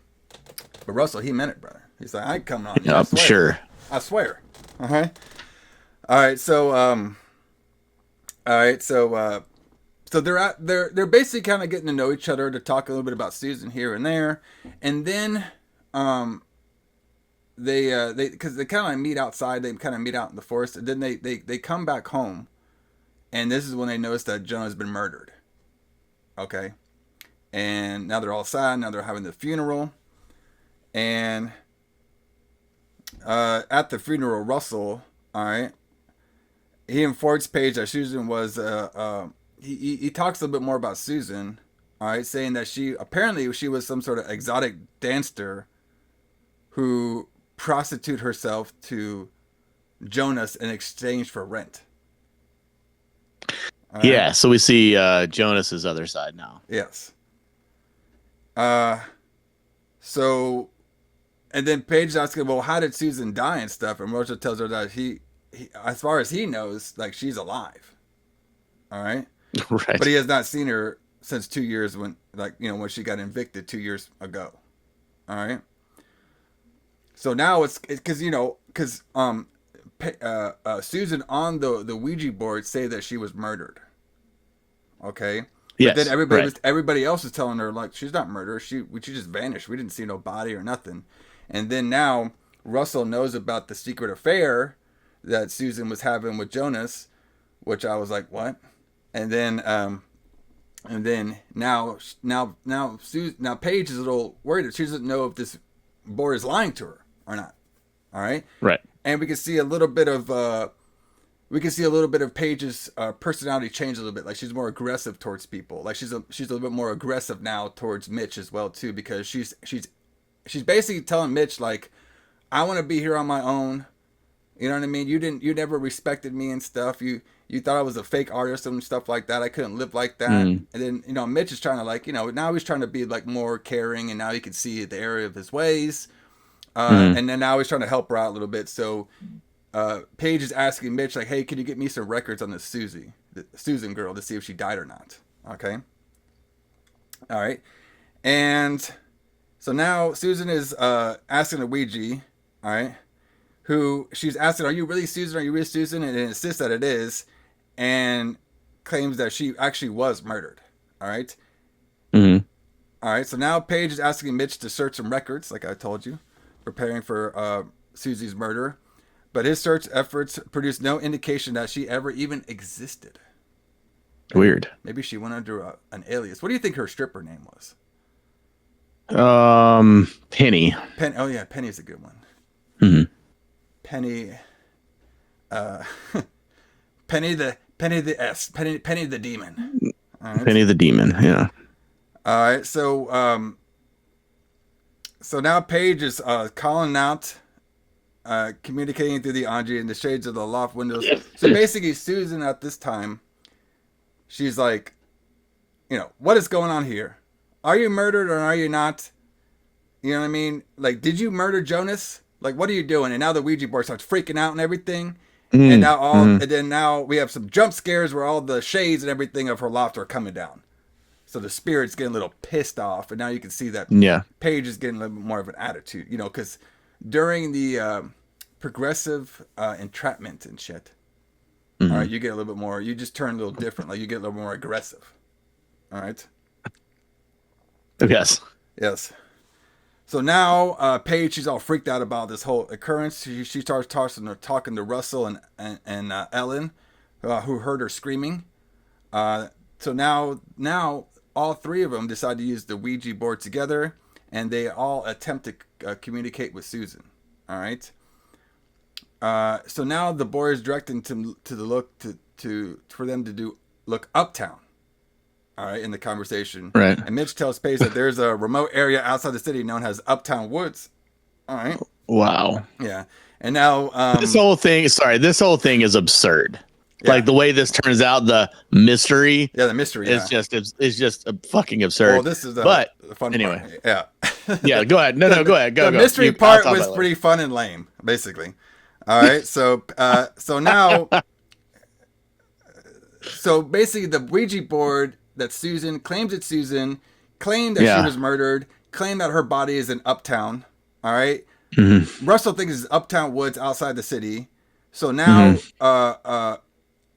But Russell, he meant it, brother. He's like, "I ain't coming on to you.
Yep, sure.
I swear." Okay. All right, so so they're basically kind of getting to know each other, to talk a little bit about Susan here and there, and then they because they kind of meet outside, they kind of meet out in the forest, and then they come back home, and this is when they notice that Jonah's been murdered. Okay, and now they're all sad. Now they're having the funeral, and at the funeral, Russell, all right, he informs Paige that Susan was he talks a little bit more about Susan, all right, saying that she was some sort of exotic dancer who prostituted herself to Jonas in exchange for rent. Right?
Yeah, so we see Jonas's other side now.
Yes. So, and then Paige is asking, well, how did Susan die and stuff? And Rosa tells her that he as far as he knows, like, she's alive. All right.
Right.
But he has not seen her since 2 years when she got evicted 2 years ago. All right. So now it's because Susan on the Ouija board say that she was murdered. Okay.
Yes.
But then everybody else is telling her, like, she's not murdered. She just vanished. We didn't see no body or nothing. And then now Russell knows about the secret affair that Susan was having with Jonas, which I was like, what? And then now Paige is a little worried that she doesn't know if this board is lying to her or not. All right.
Right.
And we can see a little bit of Paige's personality change a little bit. Like, she's more aggressive towards people. Like, she's a little bit more aggressive now towards Mitch as well too, because she's basically telling Mitch, like, I want to be here on my own. You know what I mean? You never respected me and stuff. You thought I was a fake artist and stuff like that. I couldn't live like that. And then, Mitch is trying to, like, now he's trying to be, like, more caring, and now he can see the error of his ways. And then now he's trying to help her out a little bit. So Paige is asking Mitch, like, hey, can you get me some records on this Susan girl to see if she died or not? Okay. All right. And so now Susan is asking the Ouija, all right, who she's asking, are you really Susan? Are you really Susan? And it insists that it is, and claims that she actually was murdered. All right.
Mm-hmm.
All right. So now Paige is asking Mitch to search some records, like I told you, preparing for Susie's murder. But his search efforts produced no indication that she ever even existed.
Weird.
Maybe she went under an alias. What do you think her stripper name was?
Penny.
Oh yeah, Penny's a good one.
Mm-hmm.
Penny Penny the demon. All right.
Penny the demon, yeah.
All right, so now Paige is calling out, communicating through the Anji in the shades of the loft windows. So basically, Susan at this time, she's like, what is going on here? Are you murdered or are you not? You know what I mean? Like, did you murder Jonas? Like, what are you doing? And now the Ouija board starts freaking out and everything. And now we have some jump scares where all the shades and everything of her loft are coming down. So the spirit's getting a little pissed off, and now you can see that Paige is getting a little bit more of an attitude, you know, because during the progressive entrapment and shit, all right, you get a little bit more. You just turn a little different, like you get a little more aggressive. All right.
Yes.
Yes. So now Paige, she's all freaked out about this whole occurrence. She starts talking to Russell and Ellen, who heard her screaming. So now all three of them decide to use the Ouija board together, and they all attempt to communicate with Susan. All right. So now the boy is directing for them to look uptown. All right, in the conversation.
Right.
And Mitch tells Paige that there's a remote area outside the city known as Uptown Woods. All right.
Wow.
Yeah. And now
this whole thing is absurd.
Yeah.
Like the way this turns out, the mystery.
Yeah, the mystery.
Is just fucking absurd.
Well, this is the fun
anyway.
part. Yeah.
Yeah, go ahead. No, go ahead. Go.
The mystery part was pretty fun and lame, basically. All right. So now so basically the Ouija board that Susan claimed that she was murdered, claimed that her body is in Uptown. All right. Russell thinks it's Uptown Woods outside the city. So now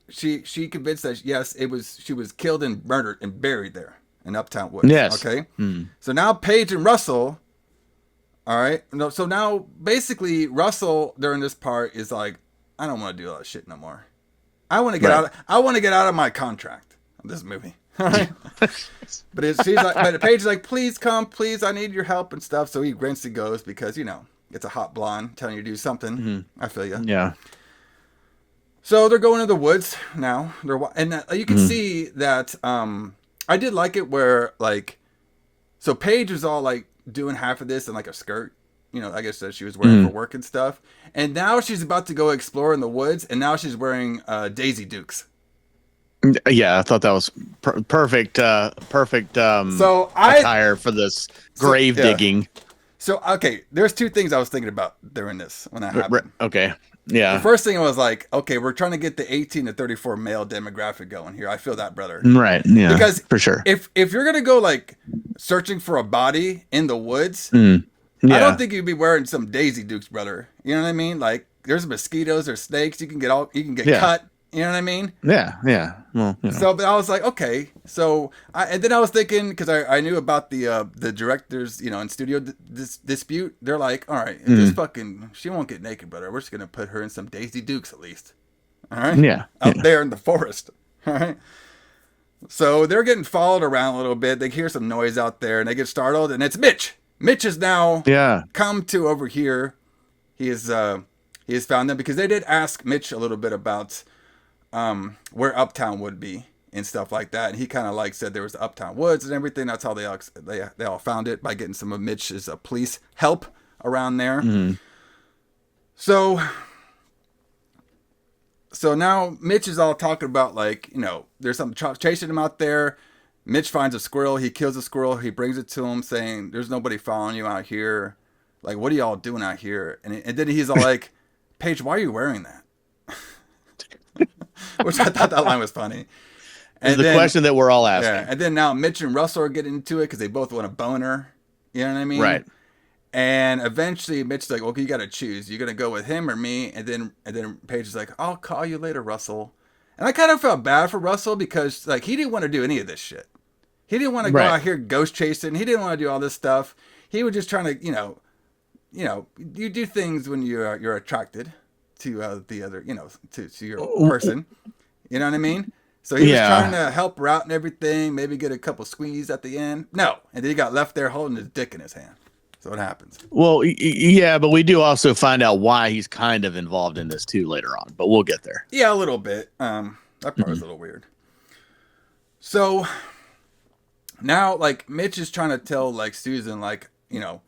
she convinced that yes, she was killed and murdered and buried there in Uptown Woods.
Yes.
Okay. So now Paige and Russell. All right. No. So now basically Russell during this part is like, I don't want to do all that shit no more. I want to get out. I want to get out of my contract of this movie. All right. But Paige is like, please come, please. I need your help and stuff. So he grants and goes because, you know, it's a hot blonde telling you to do something. I feel you.
Yeah.
So they're going to the woods now. And you can see that I did like it where like, so Paige was all like doing half of this in like a skirt. You know, I guess that she was wearing for work and stuff. And now she's about to go explore in the woods. And now she's wearing Daisy Dukes.
Yeah, I thought that was perfect.
So
attire for this grave digging.
So okay, there's two things I was thinking about during this when that happened.
Okay, yeah.
The first thing I was like, okay, we're trying to get the 18 to 34 male demographic going here. I feel that, brother.
Right. Yeah.
Because
for sure,
if you're gonna go like searching for a body in the woods, I don't think you'd be wearing some Daisy Dukes, brother. You know what I mean? Like there's mosquitoes or snakes. You can get cut. You know what I mean?
Yeah. Well, you know.
So, but I was like, okay. So, and then I was thinking because I knew about the directors, you know, in studio dispute. They're like, all right, this she won't get naked, brother. We're just gonna put her in some Daisy Dukes at least. All right.
Yeah.
Out there in the forest. All right. So they're getting followed around a little bit. They hear some noise out there, and they get startled. And it's Mitch. Mitch is now come to over here. He has found them because they did ask Mitch a little bit about where Uptown would be and stuff like that, and he kind of like said there was Uptown Woods and everything. That's how they all found it, by getting some of Mitch's police help around there. So now Mitch is all talking about like, you know, there's something chasing him out there. Mitch finds a squirrel. He kills a squirrel. He brings it to him, saying, "There's nobody following you out here. Like, what are y'all doing out here?" And then he's all like, "Paige, why are you wearing that?" Which I thought that line was funny.
And the question that we're all asking.
Yeah, and then now Mitch and Russell are getting into it because they both want a boner. You know what I mean?
Right.
And eventually Mitch's like, "Okay, you got to choose. You're gonna go with him or me." And then Paige is like, "I'll call you later, Russell." And I kind of felt bad for Russell because like he didn't want to do any of this shit. He didn't want to go out here ghost chasing. He didn't want to do all this stuff. He was just trying to, you know, you do things when you're attracted to the other, you know, to your person. You know what I mean? So he was trying to help her out and everything, maybe get a couple squeeze at the end. No. And then he got left there holding his dick in his hand. So what happens?
Well, yeah, but we do also find out why he's kind of involved in this too later on, but we'll get there.
Yeah, a little bit. That part was a little weird. So now, like, Mitch is trying to tell, like, Susan, like, you know,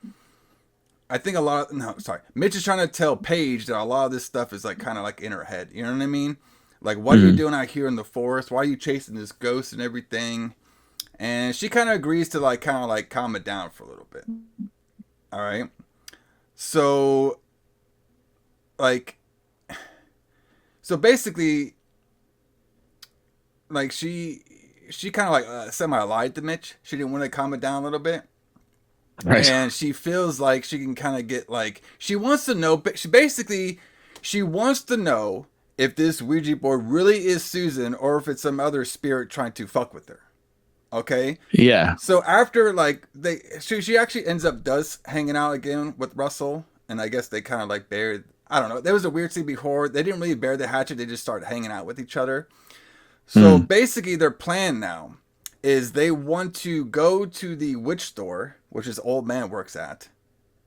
Mitch is trying to tell Paige that a lot of this stuff is, like, kind of, like, in her head. You know what I mean? Like, what are you doing out here in the forest? Why are you chasing this ghost and everything? And she kind of agrees to, like, kind of, like, calm it down for a little bit. All right? So like, so basically, like she kind of like semi lied to Mitch. She didn't want to calm it down a little bit.
Right.
And she feels like she can kind of get like, she wants to know, but she wants to know if this Ouija board really is Susan or if it's some other spirit trying to fuck with her. Okay.
Yeah.
So after like she actually does hanging out again with Russell, and I guess they kind of like buried. I don't know. There was a weird scene before. They didn't really bury the hatchet. They just started hanging out with each other. So basically, their plan now is they want to go to the witch store, which this old man works at,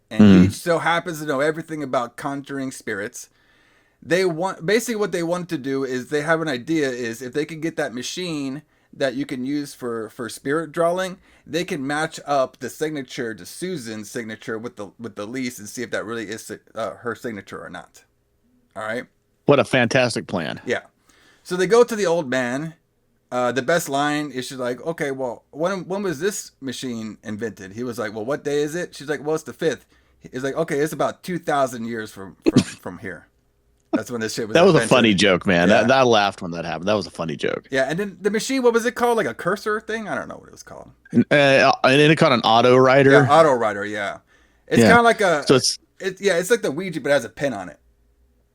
and he so happens to know everything about conjuring spirits. Basically what they want to do is they have an idea is if they can get that machine that you can use for spirit drawing, they can match up the signature to Susan's signature with the lease and see if that really is her signature or not. All right.
What a fantastic plan.
Yeah. So they go to the old man. The best line is she's like, okay, well, when was this machine invented? He was like, well, what day is it? She's like, well, it's the 5th. He's like, okay, it's about 2,000 years from here. That's when this shit was.
That was
invented.
a funny joke, man.
Yeah.
That I laughed when that happened. That was a funny joke.
Yeah, and then the machine, what was it called? Like a cursor thing? I don't know what it was called.
And it called an auto writer.
Yeah, auto writer. Yeah, it's kind of like a.
So
it's like the Ouija, but it has a pin on it.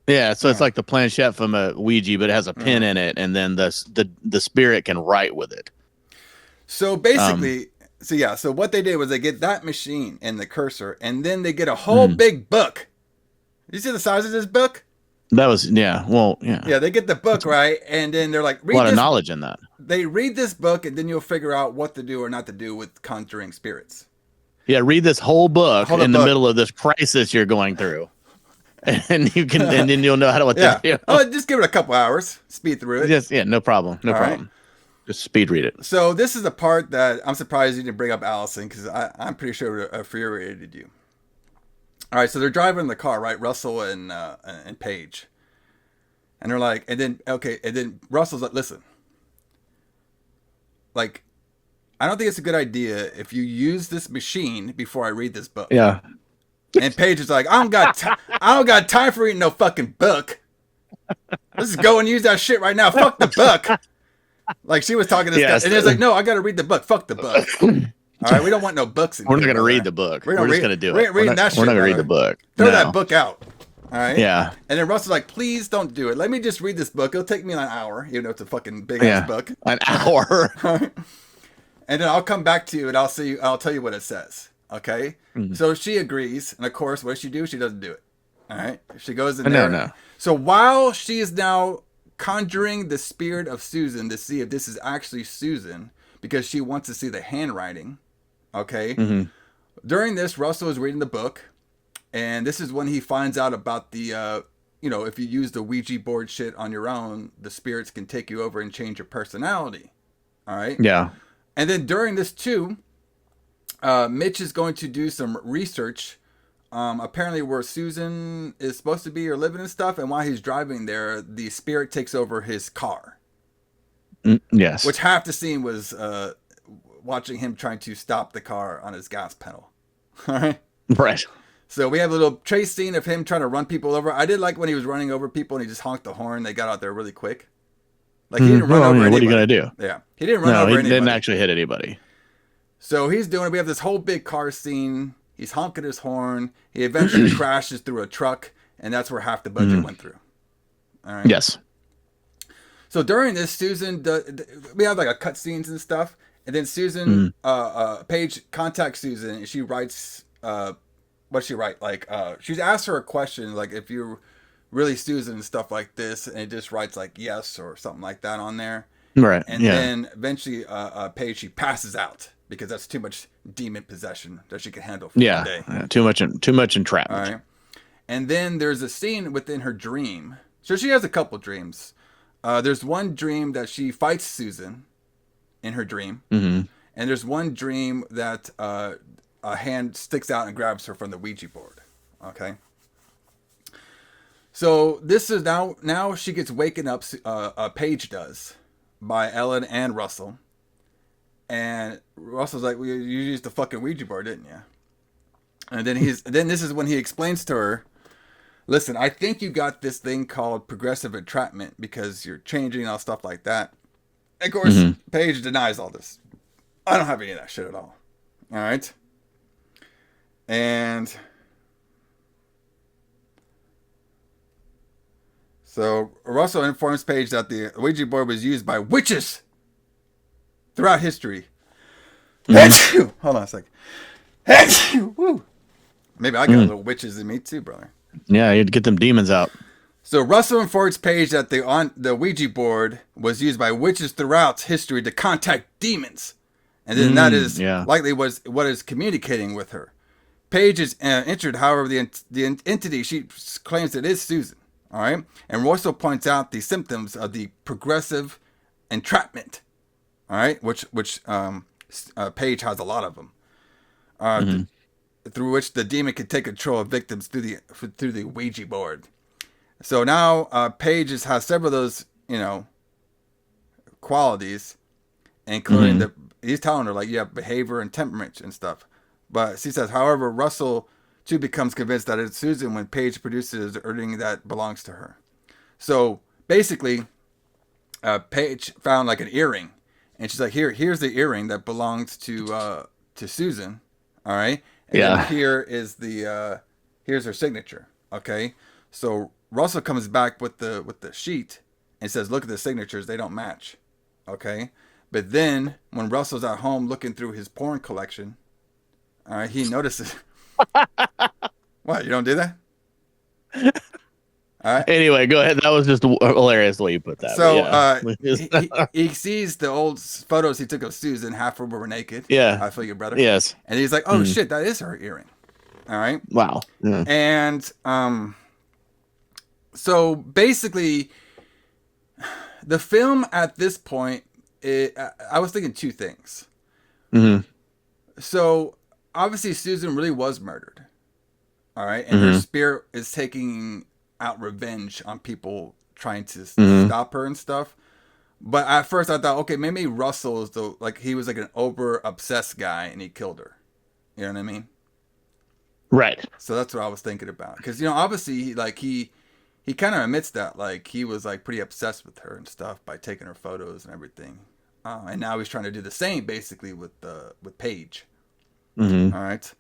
Yeah, so it's like the planchette from a Ouija, but it has a pin in it, and then the spirit can write with it.
So basically, so what they did was they get that machine and the cursor, and then they get a whole big book. You see the size of this book?
That was yeah.
Yeah, they get the book right, and then they're like,
a lot of knowledge in that.
They read this book, and then you'll figure out what to do or not to do with conjuring spirits.
Yeah, read this whole book in the middle of this crisis you're going through. And you can, and then you'll know how to what to do.
Oh, just give it a couple hours, speed through it.
No problem, no problem.
Right.
Just speed read it.
So this is the part that I'm surprised you didn't bring up Alison, because I'm pretty sure it would have infuriated you. All right, so they're driving in the car, right? Russell and Paige, and they're like, and then Russell's like, listen, like, I don't think it's a good idea if you use this machine before I read this book.
Yeah.
And Paige is like, I don't got time for reading no fucking book. Let's just go and use that shit right now. Fuck the book. Like she was talking to this guy, and it's like, no, I got to read the book. Fuck the book. All right, we don't want no books.
We're not going to read the book. We're just going to do it. We're not going to read the book.
Throw that book out. All right.
Yeah.
And then Russell's like, please don't do it. Let me just read this book. It'll take me an hour, even though it's a fucking big ass book.
An hour.
And then I'll come back to you and I'll tell you what it says. Okay. So she agrees, and of course, what does she do? She doesn't do it. All right. She goes in there.
No.
So while she is now conjuring the spirit of Susan to see if this is actually Susan, because she wants to see the handwriting. Okay. During this, Russell is reading the book, and this is when he finds out about the, if you use the Ouija board shit on your own, the spirits can take you over and change your personality. All right.
Yeah.
And then during this too, Mitch is going to do some research, apparently where Susan is supposed to be or living and stuff. And while he's driving there, the spirit takes over his car.
Yes.
Which half the scene was watching him trying to stop the car on his gas pedal. All right.
Right.
So we have a little chase scene of him trying to run people over. I did like when he was running over people and he just honked the horn. They got out there really quick. Like he didn't run over anybody.
What are you going to do?
Yeah. He didn't run over anybody.
He didn't actually hit anybody.
So he's doing it. We have this whole big car scene. He's honking his horn. He eventually crashes through a truck, and that's where half the budget went through. All right.
Yes.
So during this, Susan, we have like a cut scenes and stuff, and then Susan, Paige contacts Susan, and she writes, what's she write? Like, she's asked her a question, like if you're really Susan and stuff like this, and it just writes like yes or something like that on there.
Right.
And then eventually, Paige, she passes out because that's too much demon possession that she can handle for one day.
Yeah, too much entrapment.
All right. And then there's a scene within her dream. So she has a couple dreams. There's one dream that she fights Susan in her dream. And there's one dream that a hand sticks out and grabs her from the Ouija board. Okay. So this is now she gets waken up, Paige does, by Ellen and Russell. And Russell's like, well, you used the fucking Ouija board, didn't you? And then then this is when he explains to her listen, I think you got this thing called progressive entrapment because you're changing all stuff like that. Of course, Paige denies all this. I don't have any of that shit at all. All right. And so Russell informs Paige that the Ouija board was used by witches throughout history. Hold on a second. Woo. Maybe I got a little witches in me too, brother.
Yeah, you'd get them demons out.
So Russell informs Paige that the Ouija board was used by witches throughout history to contact demons, and then that is likely what is communicating with her. Paige is injured, however, the entity she claims it is Susan. All right, and Russell points out the symptoms of the progressive entrapment. All right, which Paige has a lot of them. Through which the demon can take control of victims through the Ouija board. So now Paige has several of those, qualities, including he's telling her like you have behavior and temperament and stuff. But she says, however, Russell too becomes convinced that it's Susan when Paige produces everything that belongs to her. So basically, Paige found like an earring, and she's like, here's the earring that belongs to Susan. All right. And then here is here's her signature. Okay. So Russell comes back with the sheet and says, look at the signatures, they don't match. Okay. But then when Russell's at home looking through his porn collection, all right, he notices. What, you don't do that? All right.
Anyway, go ahead. That was just hilarious the way you put that.
So he sees the old photos he took of Susan, half of her were naked.
Yeah.
I feel your brother.
Yes.
And he's like, oh shit, that is her earring. All right.
Wow. Yeah.
And so basically, the film at this point, I was thinking two things. So obviously Susan really was murdered. All right. And her spirit is taking out revenge on people trying to stop her and stuff. But at first I thought, okay, maybe Russell is he was like an over obsessed guy and he killed her. You know what I mean?
Right.
So that's what I was thinking about. Because, obviously he kind of admits that like he was like pretty obsessed with her and stuff by taking her photos and everything. And now he's trying to do the same basically with Paige. All right.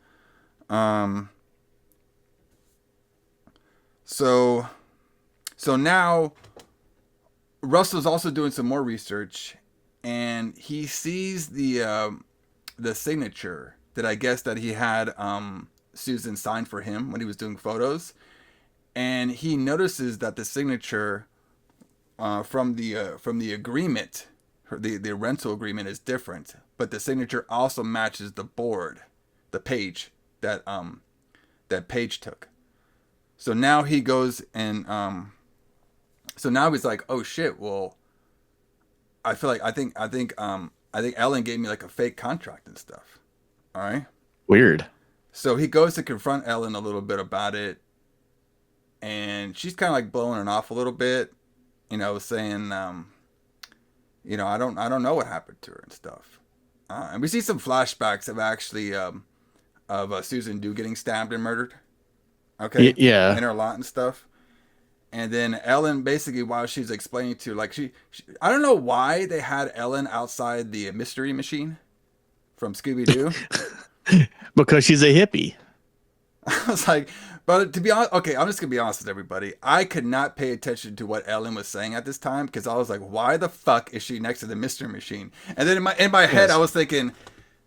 So now Russell's also doing some more research, and he sees the signature that I guess that he had Susan sign for him when he was doing photos, and he notices that the signature from the agreement, the rental agreement, is different, but the signature also matches the board, the page that Paige took. So now he goes and so now he's like, oh shit, well, I think Ellen gave me like a fake contract and stuff. All right.
Weird. So
he goes to confront Ellen a little bit about it, and she's kind of like blowing it off a little bit, saying, I don't know what happened to her and stuff. And we see some flashbacks of actually of Susan Dew getting stabbed and murdered. Okay.
Yeah.
In her lot and stuff. And then Ellen, basically, while she's explaining to, like, she I don't know why they had Ellen outside the mystery machine from Scooby-Doo.
Because she's a hippie.
I was like, but to be honest, okay, I'm just going to be honest with everybody. I could not pay attention to what Ellen was saying at this time because I was like, why the fuck is she next to the mystery machine? And then in my head, I was thinking,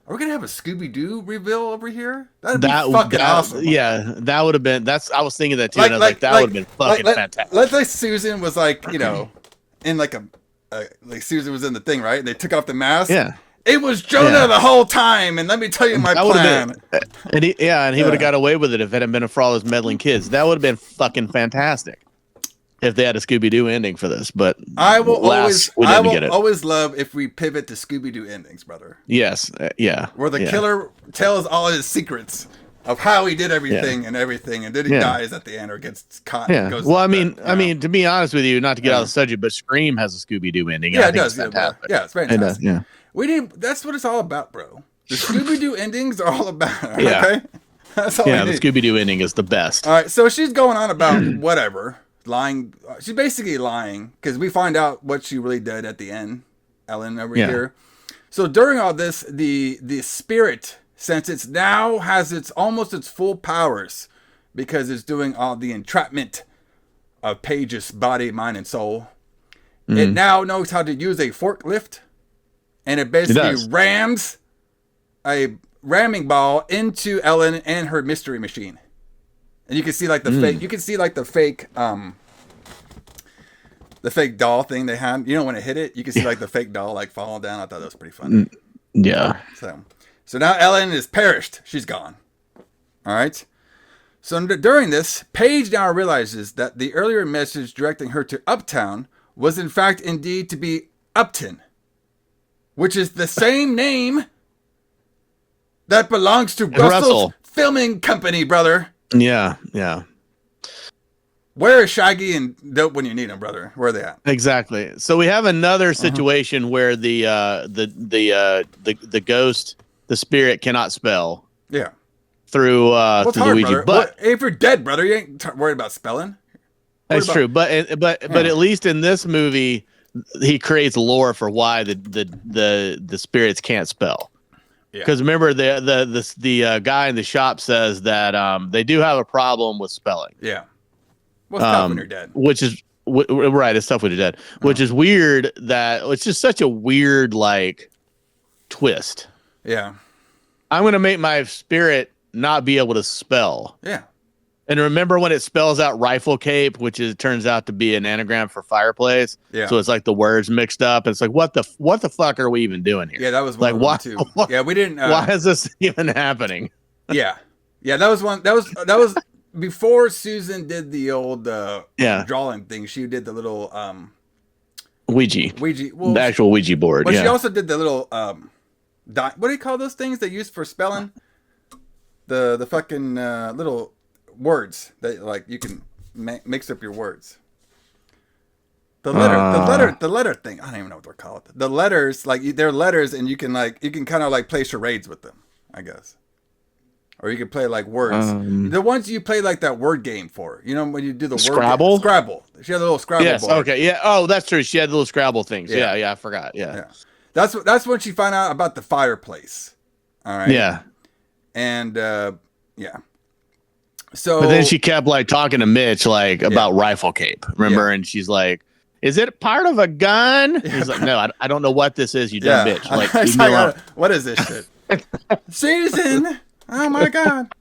are we going to have a Scooby-Doo reveal over here? That'd be fucking awesome.
Yeah, that would have been, I was thinking that too. And I was like, that would have been fucking fantastic.
Let's say Susan was like, in like like Susan was in the thing, right? And they took off the mask.
Yeah.
It was Jonah the whole time, and let me tell you my plan.
And he would have got away with it if it hadn't been for all his meddling kids. That would have been fucking fantastic if they had a Scooby-Doo ending for this. But
I will always love if we pivot to Scooby-Doo endings, brother.
Yes, yeah.
Where the killer tells all his secrets of how he did everything and then he dies at the end or gets caught.
Yeah.
And goes
I mean, to be honest with you, not to get out of the subject, but Scream has a Scooby-Doo ending.
Yeah,
I
it
think
does.
It's fantastic.
Yeah, it's fantastic.
Yeah.
That's what it's all about, bro. The Scooby-Doo endings are all about.
Yeah.
Okay. That's all
Yeah,
we
the
need.
Scooby Doo ending is the best.
All right, so she's going on about whatever, lying. She's basically lying because we find out what she really did at the end. Ellen over here. So during all this, the spirit, since it's now has its almost its full powers, because it's doing all the entrapment of Paige's body, mind, and soul. It now knows how to use a forklift, and it basically rams a ramming ball into Ellen and her mystery machine. And you can see like the fake. You can see like the fake doll thing they had. You know, when it hit it, you can see like the fake doll like falling down. I thought that was pretty funny.
Yeah.
So now Ellen is perished. She's gone. All right. So during this, Paige now realizes that the earlier message directing her to Uptown was in fact indeed to be Upton, which is the same name that belongs to Russell's filming company, brother.
Yeah, yeah.
Where is Shaggy and Dope when you need them, brother? Where are they at?
Exactly. So we have another situation where the ghost, the spirit, cannot spell.
Yeah.
Through
Well,
through the Ouija. But
if you're dead, brother, you ain't worried about spelling.
That's true. But at least in this movie, he creates lore for why the spirits can't spell. Because remember, the guy in the shop says that they do have a problem with spelling.
Yeah. Well, it's tough when you're dead.
Which is right. It's tough when you're dead. Which is weird. That it's just such a weird like twist.
Yeah.
I'm gonna make my spirit not be able to spell.
Yeah.
And remember when it spells out rifle cape, which turns out to be an anagram for fireplace. Yeah. So it's like the words mixed up. It's like what the fuck are we even doing here?
Yeah, that was one like of them too. Yeah, we didn't.
Why is this even happening?
Yeah, that was one. That was before Susan did the old drawing thing. She did the little
Ouija.
Well,
the actual Ouija board.
But she also did the little what do you call those things they use for spelling? The fucking little words that like you can mix up your words. The letter thing. I don't even know what they're called. The letters, like they're letters, and you can kind of like play charades with them, I guess. Or you can play like words. The ones you play like that word game for. You know when you do the
Scrabble?
Scrabble. She had a little Scrabble board.
Okay. Yeah. Oh, that's true. She had the little Scrabble things. Yeah. I forgot. Yeah.
That's when she found out about the fireplace. All right.
Yeah.
And So,
but then she kept like talking to Mitch like about rifle cape. Remember? And she's like, "Is it part of a gun?" He's like, "No, I don't know what this is. You dumb bitch." Like,
what is this shit? Susan. Oh my god.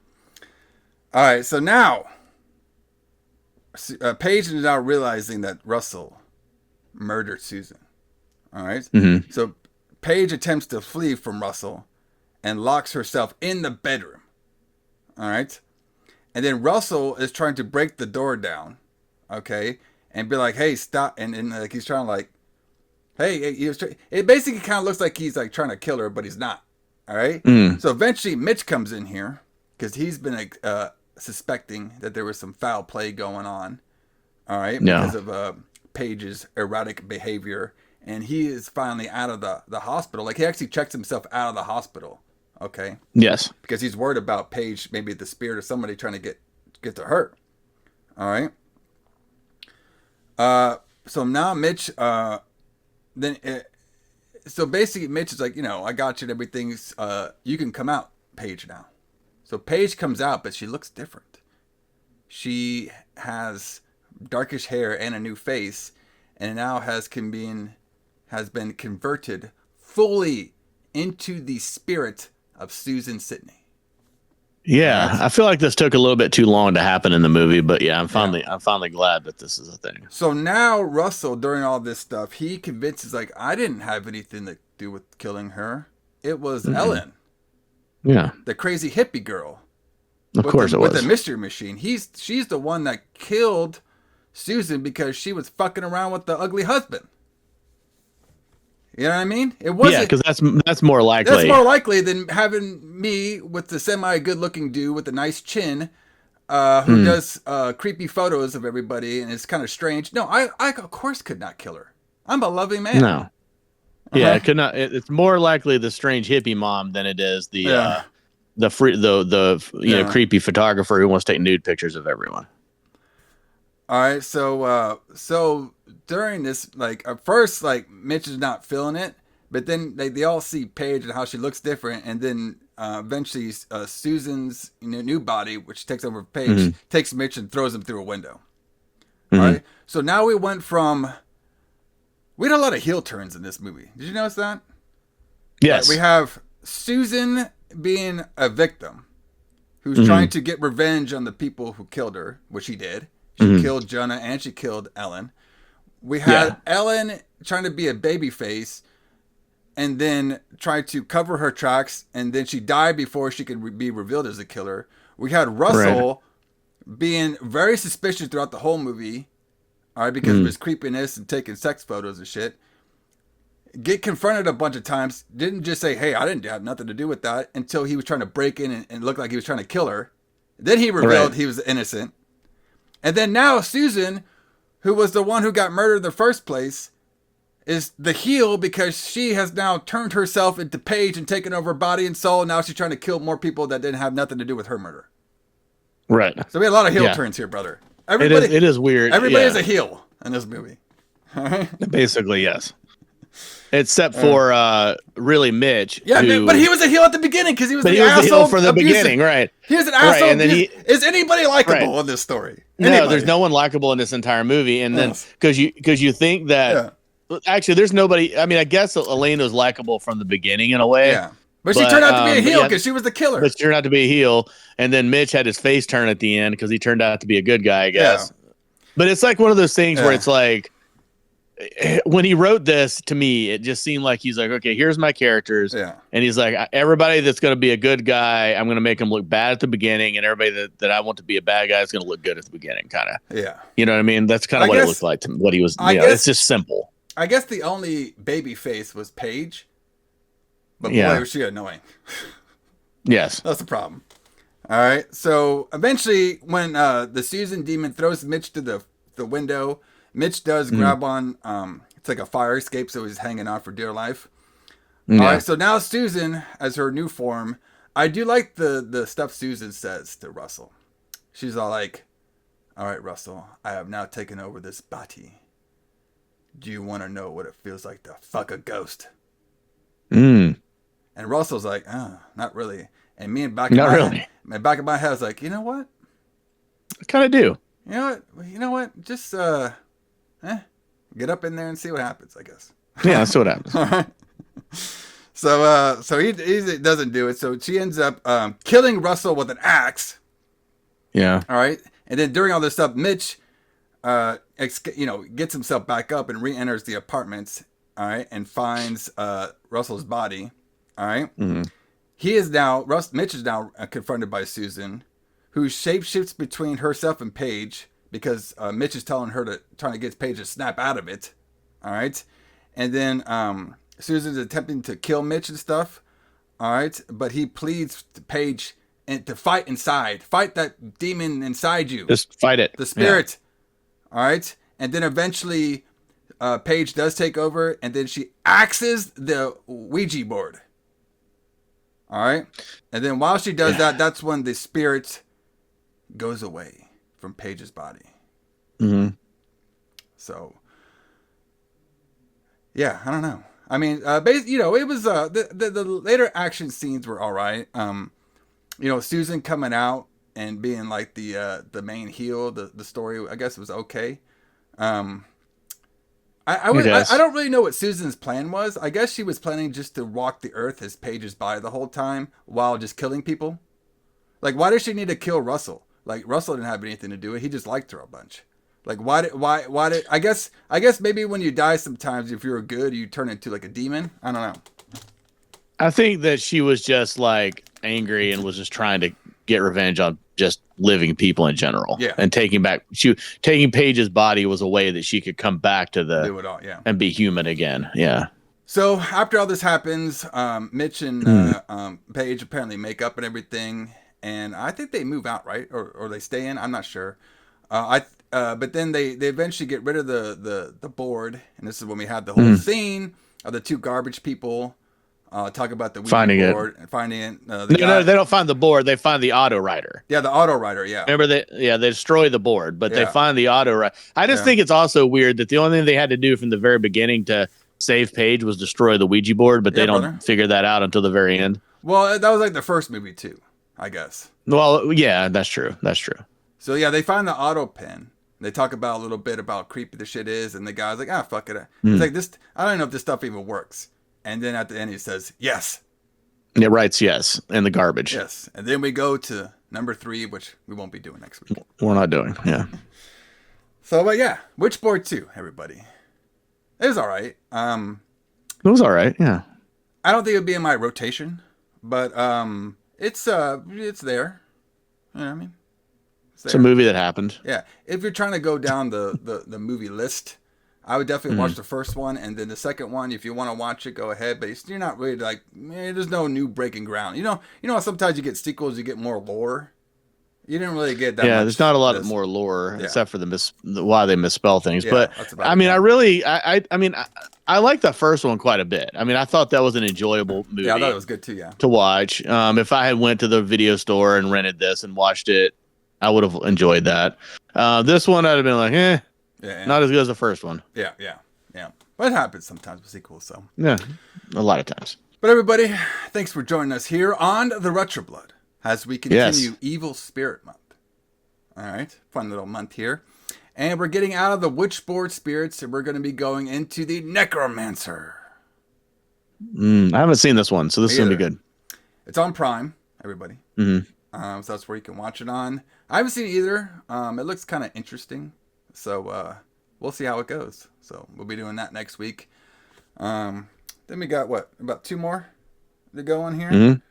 All right. So now, Paige is now realizing that Russell murdered Susan. All right.
Mm-hmm.
So Paige attempts to flee from Russell and locks herself in the bedroom. All right. And then Russell is trying to break the door down, okay, and be like, "Hey, stop!" And like he's trying to like, "Hey," it basically kind of looks like he's like trying to kill her, but he's not. All right. So eventually, Mitch comes in here because he's been suspecting that there was some foul play going on. All right, because of Paige's erratic behavior, and he is finally out of the hospital. Like he actually checks himself out of the hospital. Okay.
Yes.
Because he's worried about Paige, maybe the spirit of somebody trying to get to her. All right. So now Mitch, so basically Mitch is like, I got you and everything's, you can come out, Paige, now. So Paige comes out, but she looks different. She has darkish hair and a new face, and now has been converted fully into the spirit of Susan Sidney.
Yeah, I feel like this took a little bit too long to happen in the movie, but I'm finally glad that this is a thing.
So now Russell, during all this stuff, he convinces like I didn't have anything to do with killing her. It was Ellen.
Yeah,
the crazy hippie girl.
Of course it was.
With the mystery machine. She's the one that killed Susan because she was fucking around with the ugly husband. You know what I mean? It wasn't.
Yeah, because that's more likely.
That's more likely than having me with the semi-good-looking dude with a nice chin, who does creepy photos of everybody, and it's kind of strange. No, I of course could not kill her. I'm a loving man.
No. Yeah, it could not. It's more likely the strange hippie mom than it is the creepy photographer who wants to take nude pictures of everyone.
All right, so during this, like at first, like Mitch is not feeling it, but then they all see Paige and how she looks different, and then eventually Susan's new body, which takes over Paige, takes Mitch and throws him through a window. All right, so now we had a lot of heel turns in this movie. Did you notice that?
Yes,
we have Susan being a victim who's trying to get revenge on the people who killed her, which she did. She killed Jonah and she killed Ellen. We had Ellen trying to be a baby face and then try to cover her tracks, and then she died before she could be revealed as a killer. We had Russell being very suspicious throughout the whole movie, all right, because of his creepiness and taking sex photos and shit. Get confronted a bunch of times, didn't just say, hey, I didn't have nothing to do with that, until he was trying to break in and look like he was trying to kill her. Then he revealed he was innocent. And then now Susan, who was the one who got murdered in the first place, is the heel because she has now turned herself into Paige and taken over her body and soul. Now she's trying to kill more people that didn't have nothing to do with her murder.
Right.
So we had a lot of heel turns here, brother. Everybody,
it is weird.
Everybody is a heel in this movie.
Basically, yes. Except for really Mitch.
Yeah, but he was a heel at the beginning because he was the asshole
heel from the
abusive.
Beginning, right?
He was an asshole.
Right, and then
is anybody likable in this story?
No, there's no one likable in this entire movie. And then because you think that actually there's nobody. I mean, I guess Elaine was likable from the beginning in a way.
Yeah, but she turned out to be a heel because she was the killer.
But she turned out to be a heel, and then Mitch had his face turn at the end because he turned out to be a good guy, I guess. Yeah. But it's like one of those things where it's like, when he wrote this to me, it just seemed like he's like, okay, here's my characters. Yeah. And he's like, everybody that's going to be a good guy, I'm going to make them look bad at the beginning. And everybody that I want to be a bad guy is going to look good at the beginning, kind of. Yeah. You know what I mean? That's kind of what it looked like to me, what he was. It's just simple.
I guess the only baby face was Paige. But boy, was she annoying.
Yes.
That's the problem. All right. So eventually, when the Susan demon throws Mitch to the window, Mitch does grab on, it's like a fire escape, so he's hanging on for dear life. Yeah. All right, so now Susan, as her new form, I do like the stuff Susan says to Russell. She's all like, all right, Russell, I have now taken over this body. Do you want to know what it feels like to fuck a ghost? And Russell's like, not really. And me in back of my head, I was like, you know what?
I kind of do.
You know what? Just get up in there and see what happens, I guess.
Yeah, that's what happens.
All right. So he doesn't do it. So she ends up killing Russell with an axe.
Yeah.
All right. And then during all this stuff, Mitch, gets himself back up and re-enters the apartments. All right, and finds Russell's body. All right. Mm-hmm. Mitch is now confronted by Susan, who shapeshifts between herself and Paige because Mitch is trying to get Paige to snap out of it. All right. And then Susan's attempting to kill Mitch and stuff. All right. But he pleads to Paige and to fight inside. Fight that demon inside you.
Just fight it.
The spirit. Yeah. All right. And then eventually Paige does take over, and then she axes the Ouija board. All right. And then while she does that, that's when the spirit goes away from Paige's body.
Mm-hmm. So,
yeah, I don't know. I mean, it was the later action scenes were all right. Susan coming out and being like the main heel, the story, I guess, was okay. I don't really know what Susan's plan was. I guess she was planning just to walk the earth as Paige's body the whole time while just killing people. Like, why does she need to kill Russell? Like, Russell didn't have anything to do with it. He just liked her a bunch. Like, why did I guess maybe when you die sometimes, if you're good, you turn into like a demon. I don't know.
I think that she was just like angry and was just trying to get revenge on just living people in general.
Yeah.
And taking Paige's body was a way that she could come back to do it all, and be human again. Yeah.
So after all this happens, Mitch and Paige apparently make up and everything, and I think they move out, right? Or they stay in. I'm not sure. But then they eventually get rid of the board, and this is when we had the whole scene of the two garbage people. talk about the Ouija
Finding it.
board and finding it.
No, they don't find the board. They find the auto writer.
Yeah, the auto writer. Yeah.
Remember they destroy the board, but they
Yeah.
find the auto writer. I just think it's also weird that the only thing they had to do from the very beginning to save Paige was destroy the Ouija board, but they don't
brother.
figure that out until the very end.
Well, that was like the first movie too, I guess.
Well, yeah, that's true. That's true.
So yeah, they find the auto pen. They talk about a little bit about how creepy the shit is, and the guy's like, "Ah, fuck it." It's like this. I don't know if this stuff even works. And then at the end, he says, "Yes."
It writes yes in the garbage.
Yes. And then we go to number 3, which we won't be doing next week.
We're not doing. Yeah.
So, but yeah, Witchboard 2, everybody. It was all right.
It was all right. Yeah.
I don't think it would be in my rotation, but it's there. You know what I mean?
It's a movie that happened.
Yeah. If you're trying to go down the movie list, I would definitely watch the first one, and then the second one. If you want to watch it, go ahead. But you're not really like, man, there's no new breaking ground. You know how sometimes you get sequels, you get more lore. You didn't really get that.
Yeah,
much
there's not a lot of
this.
more lore except for why they misspell things.
Yeah,
but
that's about
I
it.
mean, I like the first one quite a bit. I mean, I thought that was an enjoyable movie.
Yeah, I thought it was good too. Yeah.
To watch. If I had went to the video store and rented this and watched it, I would have enjoyed that. This one I'd have been like,
Yeah.
not as good as the first one.
Yeah. But it happens sometimes with sequels, so.
Yeah, a lot of times.
But everybody, thanks for joining us here on the Retro Blood as we continue Evil Spirit Month. All right, fun little month here. And we're getting out of the Witchboard spirits, and we're going to be going into the Necromancer.
I haven't seen this one, so this is going to be
either.
good.
It's on Prime, everybody. So that's where you can watch it on. I haven't seen it either. It looks kind of interesting. So we'll see how it goes. So we'll be doing that next week. Then we got about 2 more to go on here?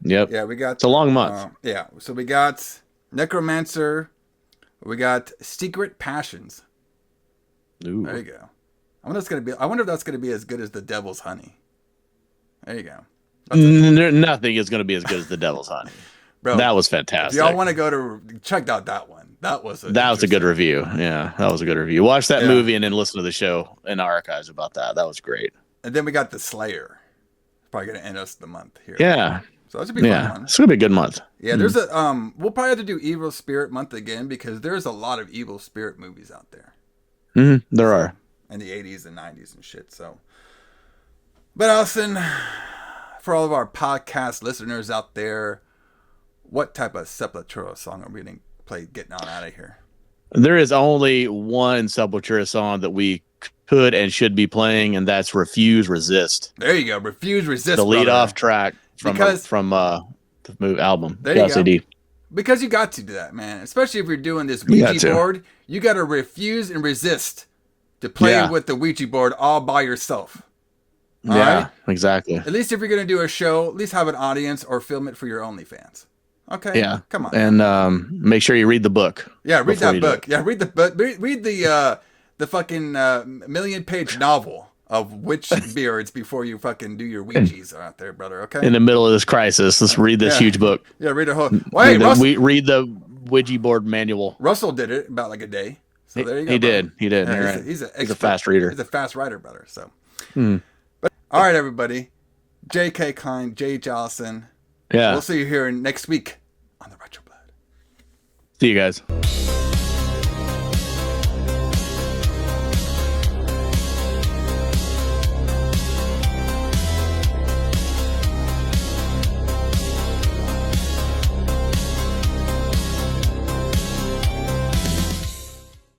Yep.
Yeah, we got.
It's a long month.
Yeah, so we got Necromancer. We got Secret Passions.
Ooh.
There you go. I wonder if that's gonna be as good as The Devil's Honey. There you go.
Nothing is going to be as good as The Devil's Honey.
Bro,
That was
if
fantastic.
y'all want to go to check out that one. That was a
good review. Yeah, that was a good review. Watch that movie and then listen to the show in our archives about that. That was great.
And then we got The Slayer. Probably gonna end us the month here.
Yeah.
So that's a big fun one.
It's going to be a good month.
Yeah, there's a we'll probably have to do Evil Spirit Month again because there's a lot of evil spirit movies out there.
There are.
In the 80s and 90s and shit. So, but Alison, for all of our podcast listeners out there, what type of Sepultura song are we going to play getting on out of here?
There is only one Sepultura song that we could and should be playing, and that's Refuse Resist.
There you go. Refuse Resist.
The lead off track from
Because-
the movie album.
There you
Chaos
go.
A.D.
Because you got to do that, man. Especially if you're doing this Ouija board. You got to refuse and resist to play with the Ouija board all by yourself. All right?
Exactly.
At least if you're going to do a show, at least have an audience or film it for your OnlyFans. Okay?
Yeah.
Come on.
And make sure you read the book.
Yeah, read
before
that
you do
book.
it.
Yeah, read the book. Read the fucking million-page novel of witch beards before you fucking do your Ouijas out there, brother. Okay.
In the middle of this crisis, let's read this huge book.
Yeah, read a whole. Well, hey, Russell,
read the Ouija board manual.
Russell did it about like a day. So there you go.
He
brother.
did. He did.
Yeah,
You're right.
he's a
fast reader.
He's a fast writer, brother. So. But all right, everybody. J.K. Kline, J.H. Alison.
Yeah.
We'll see you here next week on the Retro Blood.
See you guys.